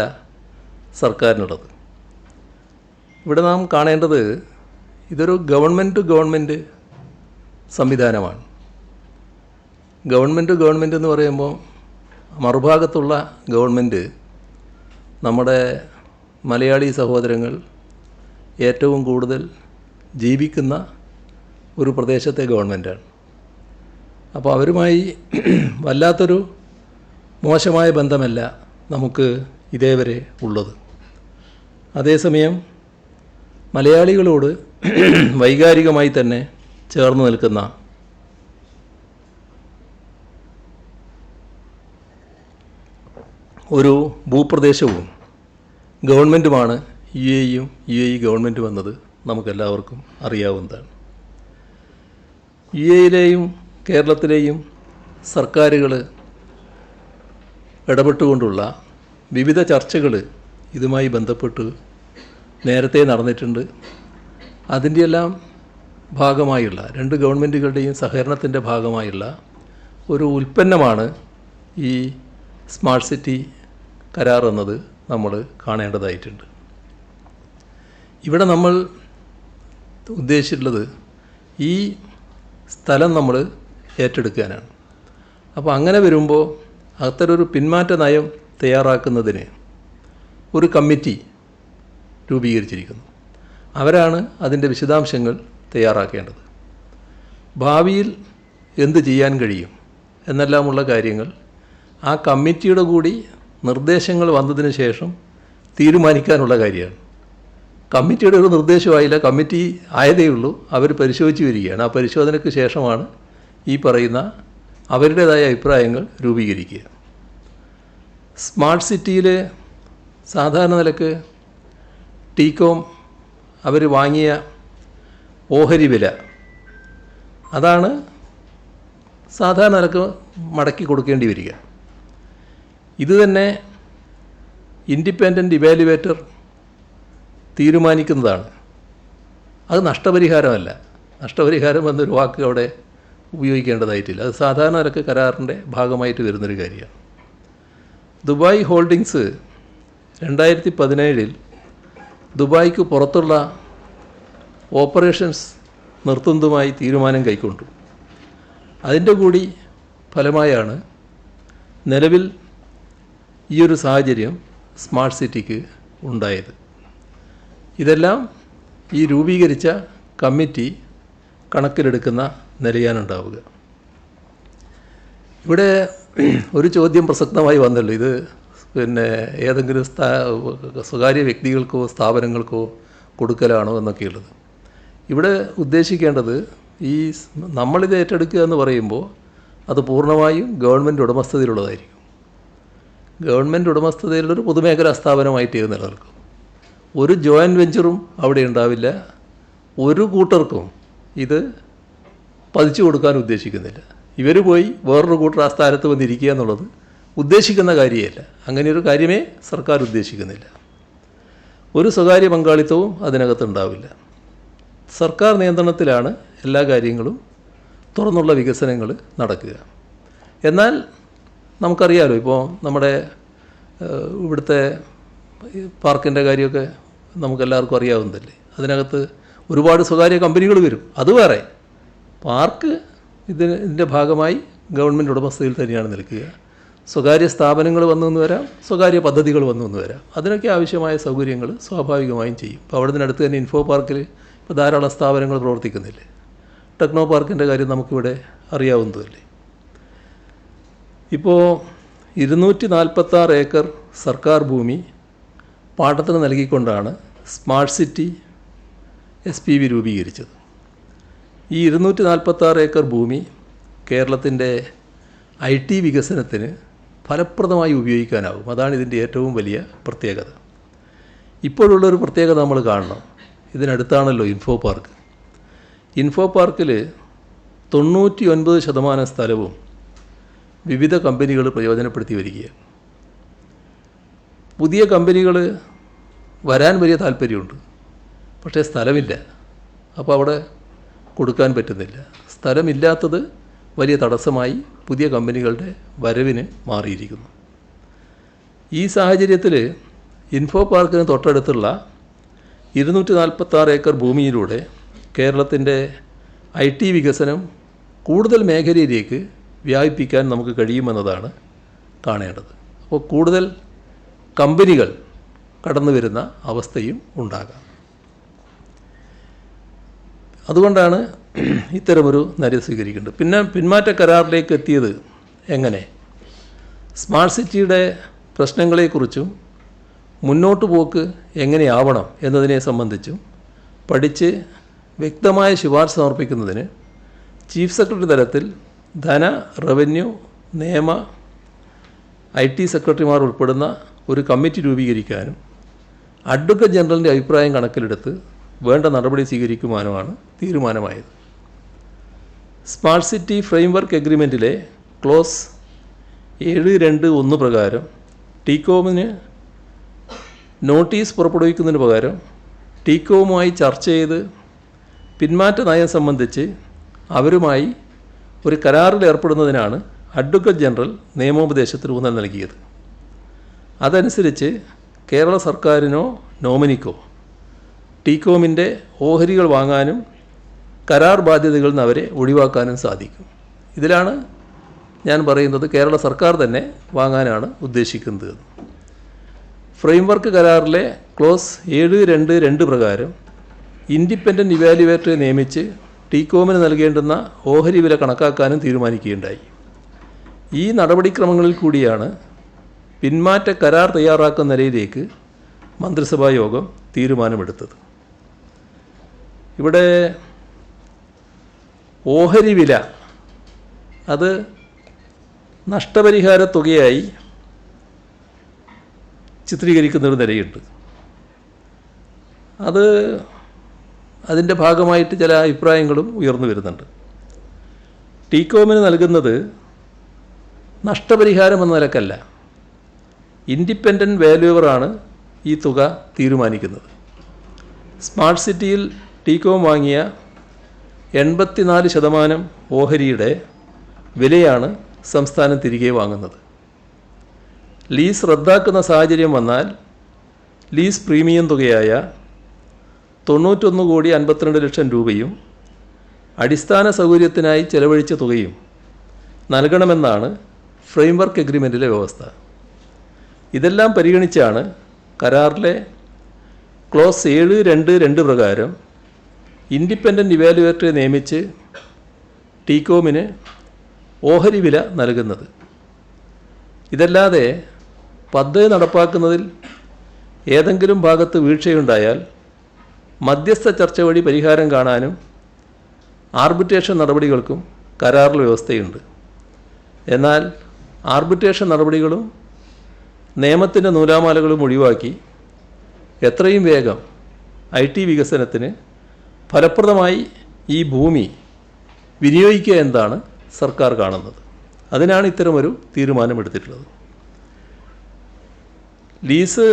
സർക്കാരിനുള്ളത്. ഇവിടെ നാം കാണേണ്ടത് ഇതൊരു ഗവൺമെൻറ് ടു ഗവൺമെൻറ് സംവിധാനമാണ്. ഗവൺമെൻറ് ടു ഗവൺമെൻറ് എന്ന് പറയുമ്പോൾ മറുഭാഗത്തുള്ള ഗവൺമെൻറ് നമ്മുടെ മലയാളി സഹോദരങ്ങൾ ഏറ്റവും കൂടുതൽ ജീവിക്കുന്ന ഒരു പ്രദേശത്തെ ഗവൺമെൻറ്റാണ്. അപ്പോൾ അവരുമായി വല്ലാത്തൊരു മോശമായ ബന്ധമല്ല നമുക്ക് ഇതേവരെ ഉള്ളത്. അതേസമയം മലയാളികളോട് വൈകാരികമായി തന്നെ ചേർന്ന് നിൽക്കുന്ന ഒരു ഭൂപ്രദേശവും ഗവൺമെൻറ്റുമാണ് UAE-യും UAE ഗവൺമെൻറ്റും എന്നത് നമുക്കെല്ലാവർക്കും അറിയാവുന്നതാണ്. UAE-യിലെയും കേരളത്തിലെയും സർക്കാരുകൾ ഇടപെട്ടുകൊണ്ടുള്ള വിവിധ ചർച്ചകൾ ഇതുമായി ബന്ധപ്പെട്ട് നേരത്തെ നടന്നിട്ടുണ്ട്. അതിൻ്റെയെല്ലാം ഭാഗമായുള്ള രണ്ട് ഗവൺമെൻറ്റുകളുടെയും സഹകരണത്തിൻ്റെ ഭാഗമായുള്ള ഒരു ഉൽപ്പന്നമാണ് ഈ സ്മാർട്ട് സിറ്റി കരാർ എന്നത് നമ്മൾ കാണേണ്ടതായിട്ടുണ്ട്. ഇവിടെ നമ്മൾ ഉദ്ദേശിച്ചിട്ടുള്ളത് ഈ സ്ഥലം നമ്മൾ ഏറ്റെടുക്കാനാണ്. അപ്പോൾ അങ്ങനെ വരുമ്പോൾ അത്തരൊരു പിന്മാറ്റ നയം തയ്യാറാക്കുന്നതിന് ഒരു കമ്മിറ്റി രൂപീകരിച്ചിരിക്കുന്നു. അവരാണ് അതിൻ്റെ വിശദാംശങ്ങൾ തയ്യാറാക്കേണ്ടത്. ഭാവിയിൽ എന്ത് ചെയ്യാൻ കഴിയും എന്നെല്ലാമുള്ള കാര്യങ്ങൾ ആ കമ്മിറ്റിയുടെ കൂടി നിർദ്ദേശങ്ങൾ വന്നതിന് ശേഷം തീരുമാനിക്കാനുള്ള കാര്യമാണ്. കമ്മിറ്റിയുടെ ഒരു നിർദ്ദേശമായില്ല, കമ്മിറ്റി ആയതേ ഉള്ളൂ, അവർ പരിശോധിച്ച് വരികയാണ്. ആ പരിശോധനയ്ക്ക് ശേഷമാണ് ഈ പറയുന്ന അവരുടേതായ അഭിപ്രായങ്ങൾ രൂപീകരിക്കുക. സ്മാർട്ട് സിറ്റിയിൽ സാധാരണ നിലക്ക് ടീകോം അവർ വാങ്ങിയ ഓഹരി വില അതാണ് സാധാരണ നിലക്ക് മടക്കി കൊടുക്കേണ്ടി വരിക. ഇത് തന്നെ ഇൻഡിപെൻഡൻ്റ് ഇവാലുവേറ്റർ തീരുമാനിക്കുന്നതാണ്. അത് നഷ്ടപരിഹാരമല്ല. നഷ്ടപരിഹാരം എന്നൊരു വാക്ക് അവിടെ ഉപയോഗിക്കേണ്ടതായിട്ടില്ല. അത് സാധാരണ നിലക്ക് കരാറിൻ്റെ ഭാഗമായിട്ട് വരുന്നൊരു കാര്യമാണ്. ദുബായ് ഹോൾഡിങ്സ് 2017 ദുബായ്ക്ക് പുറത്തുള്ള ഓപ്പറേഷൻസ് നിർത്തുന്നതുമായി തീരുമാനം കൈക്കൊണ്ടു. അതിൻ്റെ കൂടി ഫലമായാണ് നിലവിൽ ഈ ഒരു സാഹചര്യം സ്മാർട്ട് സിറ്റിക്ക് ഉണ്ടായത്. ഇതെല്ലാം ഈ രൂപീകരിച്ച കമ്മിറ്റി കണക്കിലെടുക്കുന്ന നിലയാണുണ്ടാവുക. ഇവിടെ ഒരു ചോദ്യം പ്രസക്തമായി വന്നല്ലോ, ഇത് പിന്നെ ഏതെങ്കിലും സ്വകാര്യ വ്യക്തികൾക്കോ സ്ഥാപനങ്ങൾക്കോ കൊടുക്കലാണോ എന്നൊക്കെയുള്ളത്. ഇവിടെ ഉദ്ദേശിക്കേണ്ടത് ഈ നമ്മളിത് ഏറ്റെടുക്കുക എന്ന് പറയുമ്പോൾ അത് പൂർണ്ണമായും ഗവൺമെൻറ് ഉടമസ്ഥതയിലുള്ളതായിരിക്കും. ഗവൺമെൻറ് ഉടമസ്ഥതയിലുള്ളൊരു പൊതുമേഖലാ സ്ഥാപനമായിട്ട് ഇത് നിലനിൽക്കും. ഒരു ജോയിൻറ്റ് വെഞ്ചറും അവിടെ ഉണ്ടാവില്ല. ഒരു കൂട്ടർക്കും ഇത് പതിച്ചു കൊടുക്കാൻ ഉദ്ദേശിക്കുന്നില്ല. ഇവർ പോയി വേറൊരു കൂട്ടർ ആ സ്ഥാനത്ത് വന്നിരിക്കുക എന്നുള്ളത് ഉദ്ദേശിക്കുന്ന കാര്യമല്ല. അങ്ങനെയൊരു കാര്യമേ സർക്കാർ ഉദ്ദേശിക്കുന്നില്ല. ഒരു സ്വകാര്യ പങ്കാളിത്തവും അതിനകത്തുണ്ടാവില്ല. സർക്കാർ നിയന്ത്രണത്തിലാണ് എല്ലാ കാര്യങ്ങളും തുറന്നുള്ള വികസനങ്ങൾ നടക്കുക. എന്നാൽ നമുക്കറിയാമല്ലോ, ഇപ്പോൾ നമ്മുടെ ഇവിടുത്തെ പാർക്കിൻ്റെ കാര്യമൊക്കെ നമുക്കെല്ലാവർക്കും അറിയാവുന്നതല്ലേ. അതിനകത്ത് ഒരുപാട് സ്വകാര്യ കമ്പനികൾ വരും, അത് വേറെ. പാർക്ക് ഇതിൻ്റെ ഭാഗമായി ഗവൺമെൻറ് ഉടമസ്ഥതയിൽ തന്നെയാണ് നിൽക്കുക. സ്വകാര്യ സ്ഥാപനങ്ങൾ വന്നു വരാം, സ്വകാര്യ പദ്ധതികൾ വന്നു വരാം. അതിനൊക്കെ ആവശ്യമായ സൗകര്യങ്ങൾ സ്വാഭാവികമായും ചെയ്യും. ഇപ്പോൾ അവിടെ നിന്നടുത്ത് തന്നെ ഇൻഫോ പാർക്കിൽ ഇപ്പോൾ ധാരാളം സ്ഥാപനങ്ങൾ പ്രവർത്തിക്കുന്നില്ലേ. ടെക്നോ പാർക്കിൻ്റെ കാര്യം നമുക്കിവിടെ അറിയാവുന്നതല്ലേ. ഇപ്പോൾ 246 ഏക്കർ സർക്കാർ ഭൂമി പാട്ടത്തിന് നൽകിക്കൊണ്ടാണ് സ്മാർട്ട് സിറ്റി SPV രൂപീകരിച്ചത്. ഈ 246 ഏക്കർ ഭൂമി കേരളത്തിൻ്റെ IT വികസനത്തിന് ഫലപ്രദമായി ഉപയോഗിക്കാനാവും. അതാണ് ഇതിൻ്റെ ഏറ്റവും വലിയ പ്രത്യേകത. ഇപ്പോഴുള്ളൊരു പ്രത്യേകത നമ്മൾ കാണണം. ഇതിനടുത്താണല്ലോ ഇൻഫോ പാർക്ക്. ഇൻഫോ പാർക്കിൽ 99% സ്ഥലവും വിവിധ കമ്പനികൾ പ്രയോജനപ്പെടുത്തി വരികയാണ്. പുതിയ കമ്പനികൾ വരാൻ വലിയ താല്പര്യമുണ്ട്, പക്ഷേ സ്ഥലമില്ല. അപ്പോൾ അവിടെ കൊടുക്കാൻ പറ്റുന്നില്ല. സ്ഥലമില്ലാത്തത് വലിയ തടസ്സമായി പുതിയ കമ്പനികളുടെ വരവിന് മാറിയിരിക്കുന്നു. ഈ സാഹചര്യത്തിൽ ഇൻഫോ പാർക്കിന് തൊട്ടടുത്തുള്ള 246 ഏക്കർ ഭൂമിയിലൂടെ കേരളത്തിൻ്റെ IT വികസനം കൂടുതൽ മേഖലയിലേക്ക് വ്യാപിപ്പിക്കാൻ നമുക്ക് കഴിയുമെന്നതാണ് കാണേണ്ടത്. അപ്പോൾ കൂടുതൽ കമ്പനികൾ കടന്നു വരുന്ന അവസ്ഥയും ഉണ്ടാകാം. അതുകൊണ്ടാണ് ഇത്തരമൊരു നയം സ്വീകരിക്കേണ്ടത്. പിന്നെ പിന്മാറ്റ കരാറിലേക്ക് എത്തിയത് എങ്ങനെ? സ്മാർട്ട് സിറ്റിയുടെ പ്രശ്നങ്ങളെക്കുറിച്ചും മുന്നോട്ട് പോക്ക് എങ്ങനെയാവണം എന്നതിനെ സംബന്ധിച്ചും പഠിച്ച് വ്യക്തമായ ശുപാർശ സമർപ്പിക്കുന്നതിന് ചീഫ് സെക്രട്ടറി തലത്തിൽ ധന, റവന്യൂ, നിയമ, IT സെക്രട്ടറിമാർ ഉൾപ്പെടുന്ന ഒരു കമ്മിറ്റി രൂപീകരിക്കാനും അഡ്വക്കേറ്റ് ജനറലിൻ്റെ അഭിപ്രായം കണക്കിലെടുത്ത് വേണ്ട നടപടി സ്വീകരിക്കുവാനുമാണ് തീരുമാനമായത്. സ്മാർട്ട് സിറ്റി ഫ്രെയിംവർക്ക് എഗ്രിമെൻറ്റിലെ ക്ലോസ് 7.2.1 പ്രകാരം ടീകോമിന് നോട്ടീസ് പുറപ്പെടുവിക്കുന്നതിന് പകരം ടീകോമുമായി ചർച്ച ചെയ്ത് പിന്മാറ്റ നയം സംബന്ധിച്ച് അവരുമായി ഒരു കരാറിൽ ഏർപ്പെടുന്നതിനാണ് അഡ്വക്കേറ്റ് ജനറൽ നിയമോപദേശത്തിന് ഊന്നൽ നൽകിയത്. അതനുസരിച്ച് കേരള സർക്കാരിനോ നോമിനിക്കോ ടീകോമിൻ്റെ ഓഹരികൾ വാങ്ങാനും കരാർ ബാധ്യതകളിൽ നിന്ന് അവരെ ഒഴിവാക്കാനും സാധിക്കും. ഇതിലാണ് ഞാൻ പറയുന്നത് കേരള സർക്കാർ തന്നെ വാങ്ങാനാണ് ഉദ്ദേശിക്കുന്നത്. ഫ്രെയിംവർക്ക് കരാറിലെ ക്ലോസ് 7.2.2 പ്രകാരം ഇൻഡിപെൻഡൻറ്റ് ഇവാലുവേറ്ററെ നിയമിച്ച് ടീകോമിന് നൽകേണ്ടുന്ന ഓഹരി വില കണക്കാക്കാനും തീരുമാനിക്കുകയുണ്ടായി. ഈ നടപടിക്രമങ്ങളിൽ കൂടിയാണ് പിന്മാറ്റ കരാർ തയ്യാറാക്കുന്ന നിലയിലേക്ക് മന്ത്രിസഭാ യോഗം തീരുമാനമെടുത്തത്. ഇവിടെ ഓഹരി വില അത് നഷ്ടപരിഹാര തുകയായി ചിത്രീകരിക്കുന്നൊരു നിലയുണ്ട്. അതിൻ്റെ ഭാഗമായിട്ട് ചില അഭിപ്രായങ്ങളും ഉയർന്നു വരുന്നുണ്ട്. ടീകോമിന് നൽകുന്നത് നഷ്ടപരിഹാരം എന്ന നിലക്കല്ല, ഇൻഡിപെൻഡൻറ്റ് വാല്യുവറാണ് ഈ തുക തീരുമാനിക്കുന്നത്. സ്മാർട്ട് സിറ്റിയിൽ ടീകോം വാങ്ങിയ 84% ഓഹരിയുടെ വിലയാണ് സംസ്ഥാനം തിരികെ വാങ്ങുന്നത്. ലീസ് റദ്ദാക്കുന്ന സാഹചര്യം വന്നാൽ ലീസ് പ്രീമിയം തുകയായ 91,52,00,000 രൂപയും അടിസ്ഥാന സൗകര്യത്തിനായി ചെലവഴിച്ച തുകയും നൽകണമെന്നാണ് ഫ്രെയിംവർക്ക് എഗ്രിമെൻറ്റിലെ വ്യവസ്ഥ. ഇതെല്ലാം പരിഗണിച്ചാണ് കരാറിലെ ക്ലോസ് 7.2.2 പ്രകാരം ഇൻഡിപെൻഡൻറ്റ് ഇവാലുവേറ്ററെ നിയമിച്ച് ടീകോമിന് ഓഹരി വില നൽകുന്നത്. ഇതല്ലാതെ പദ്ധതി നടപ്പാക്കുന്നതിൽ ഏതെങ്കിലും ഭാഗത്ത് വീഴ്ചയുണ്ടായാൽ മധ്യസ്ഥ ചർച്ച വഴി പരിഹാരം കാണാനും ആർബിട്രേഷൻ നടപടികൾക്കും കരാറിൽ വ്യവസ്ഥയുണ്ട്. എന്നാൽ ആർബിട്രേഷൻ നടപടികളും നിയമത്തിൻ്റെ നൂലാമാലകളും ഒഴിവാക്കി എത്രയും വേഗം IT വികസനത്തിന് ഫലപ്രദമായി ഈ ഭൂമി വിനിയോഗിക്കുക എന്നതാണ് സർക്കാർ കാണുന്നത്. അതിനാണ് ഇത്തരമൊരു തീരുമാനമെടുത്തിട്ടുള്ളത്. ലീസ്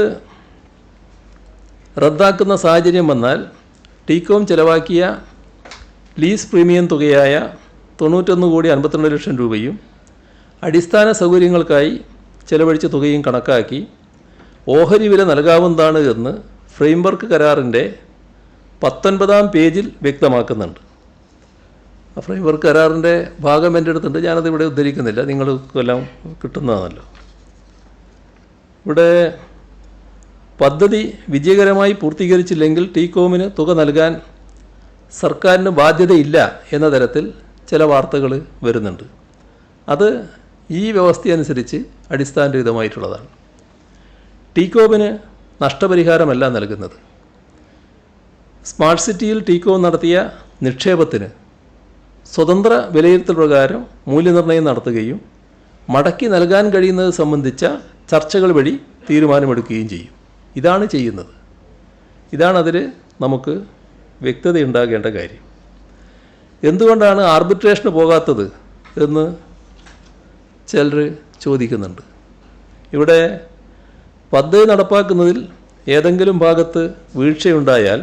റദ്ദാക്കുന്ന സാഹചര്യം വന്നാൽ ടീകോം ചെലവാക്കിയ ലീസ് പ്രീമിയം തുകയായ 91,52,00,000 രൂപയും അടിസ്ഥാന സൗകര്യങ്ങൾക്കായി ചെലവഴിച്ച തുകയും കണക്കാക്കി ഓഹരി വില നൽകാവുന്നതാണ് എന്ന് ഫ്രെയിംവർക്ക് കരാറിൻ്റെ 19-ാം പേജിൽ വ്യക്തമാക്കുന്നുണ്ട്. ആ ഫ്രെയിംവർക്ക് കരാറിൻ്റെ ഭാഗം എൻ്റെ അടുത്തുണ്ട്, ഞാനതിവിടെ ഉദ്ധരിക്കുന്നില്ല, നിങ്ങൾക്കെല്ലാം കിട്ടുന്നതാണല്ലോ. ഇവിടെ പദ്ധതി വിജയകരമായി പൂർത്തീകരിച്ചില്ലെങ്കിൽ ടീകോമിന് തുക നൽകാൻ സർക്കാരിന് ബാധ്യതയില്ല എന്ന തരത്തിൽ ചില വാർത്തകൾ വരുന്നുണ്ട്. അത് ഈ വ്യവസ്ഥയനുസരിച്ച് അടിസ്ഥാനരഹിതമായിട്ടുള്ളതാണ്. ടീകോമിന് നഷ്ടപരിഹാരമല്ല നൽകുന്നത്, സ്മാർട്ട് സിറ്റിയിൽ ടീകോം നടത്തിയ നിക്ഷേപത്തിന് സ്വതന്ത്ര വിലയിരുത്തൽ പ്രകാരം മൂല്യനിർണ്ണയം നടത്തുകയും മടക്കി നൽകാൻ കഴിയുന്നത് സംബന്ധിച്ച ചർച്ചകൾ വഴി തീരുമാനമെടുക്കുകയും ചെയ്യും. ഇതാണ് ചെയ്യുന്നത്. ഇതാണ് അതിൽ നമുക്ക് വ്യക്തതയുണ്ടാകേണ്ട കാര്യം. എന്തുകൊണ്ടാണ് ആർബിട്രേഷന് പോകാത്തത് എന്ന് ചിലർ ചോദിക്കുന്നുണ്ട്. ഇവിടെ പദ്ധതി നടപ്പാക്കുന്നതിൽ ഏതെങ്കിലും ഭാഗത്ത് വീഴ്ചയുണ്ടായാൽ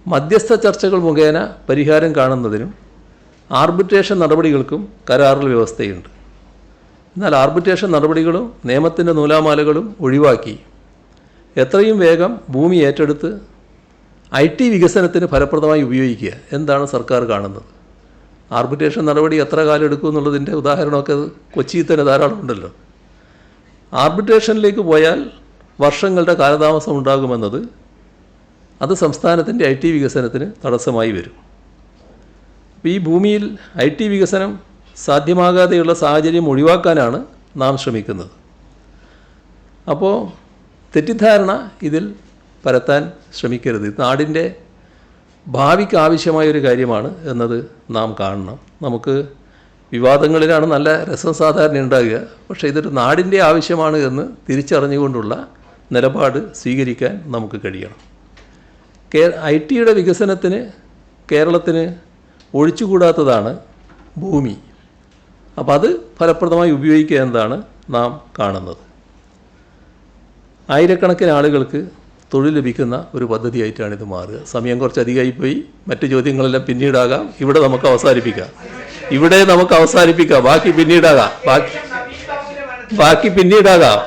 മധ്യസ്ഥ ചർച്ചകൾ മുഖേന പരിഹാരം കാണുന്നതിനും ആർബിട്രേഷൻ നടപടികൾക്കും കരാറിൽ വ്യവസ്ഥയുണ്ട്. എന്നാൽ ആർബിട്രേഷൻ നടപടികളും നിയമത്തിൻ്റെ നൂലാമാലകളും ഒഴിവാക്കി എത്രയും വേഗം ഭൂമി ഏറ്റെടുത്ത് IT വികസനത്തിന് ഫലപ്രദമായി ഉപയോഗിക്കുക എന്താണ് സർക്കാർ കാണുന്നത്. ആർബിട്രേഷൻ നടപടി എത്ര കാലം എടുക്കും എന്നുള്ളതിൻ്റെ ഉദാഹരണമൊക്കെ കൊച്ചിയിൽ തന്നെ ധാരാളം ഉണ്ടല്ലോ. ആർബിട്രേഷനിലേക്ക് പോയാൽ വർഷങ്ങളുടെ കാലതാമസം ഉണ്ടാകുമെന്നത് അത് സംസ്ഥാനത്തിൻ്റെ IT വികസനത്തിന് തടസ്സമായി വരും. അപ്പോൾ ഈ ഭൂമിയിൽ IT വികസനം സാധ്യമാകാതെയുള്ള സാഹചര്യം ഒഴിവാക്കാനാണ് നാം ശ്രമിക്കുന്നത്. അപ്പോൾ തെറ്റിദ്ധാരണ ഇതിൽ പരത്താൻ ശ്രമിക്കരുത്. നാടിൻ്റെ ഭാവിക്ക് ആവശ്യമായൊരു കാര്യമാണ് എന്നത് നാം കാണണം. നമുക്ക് വിവാദങ്ങളിലാണ് നല്ല രസം സാധാരണ ഉണ്ടാകുക. പക്ഷേ ഇതൊരു നാടിൻ്റെ ആവശ്യമാണ് എന്ന് തിരിച്ചറിഞ്ഞുകൊണ്ടുള്ള നിലപാട് സ്വീകരിക്കാൻ നമുക്ക് കഴിയണം. IT വികസനത്തിന് കേരളത്തിന് ഒഴിച്ചുകൂടാത്തതാണ് ഭൂമി. അപ്പം അത് ഫലപ്രദമായി ഉപയോഗിക്കുക എന്നതാണ് നാം കാണുന്നത്. ആയിരക്കണക്കിന് ആളുകൾക്ക് തൊഴിൽ ലഭിക്കുന്ന ഒരു പദ്ധതിയായിട്ടാണ് ഇത് മാറുക. സമയം കുറച്ചധികമായിപ്പോയി. മറ്റ് ചോദ്യങ്ങളെല്ലാം പിന്നീടാകാം. ഇവിടെ നമുക്ക് അവസാനിപ്പിക്കാം. ബാക്കി പിന്നീടാകാം.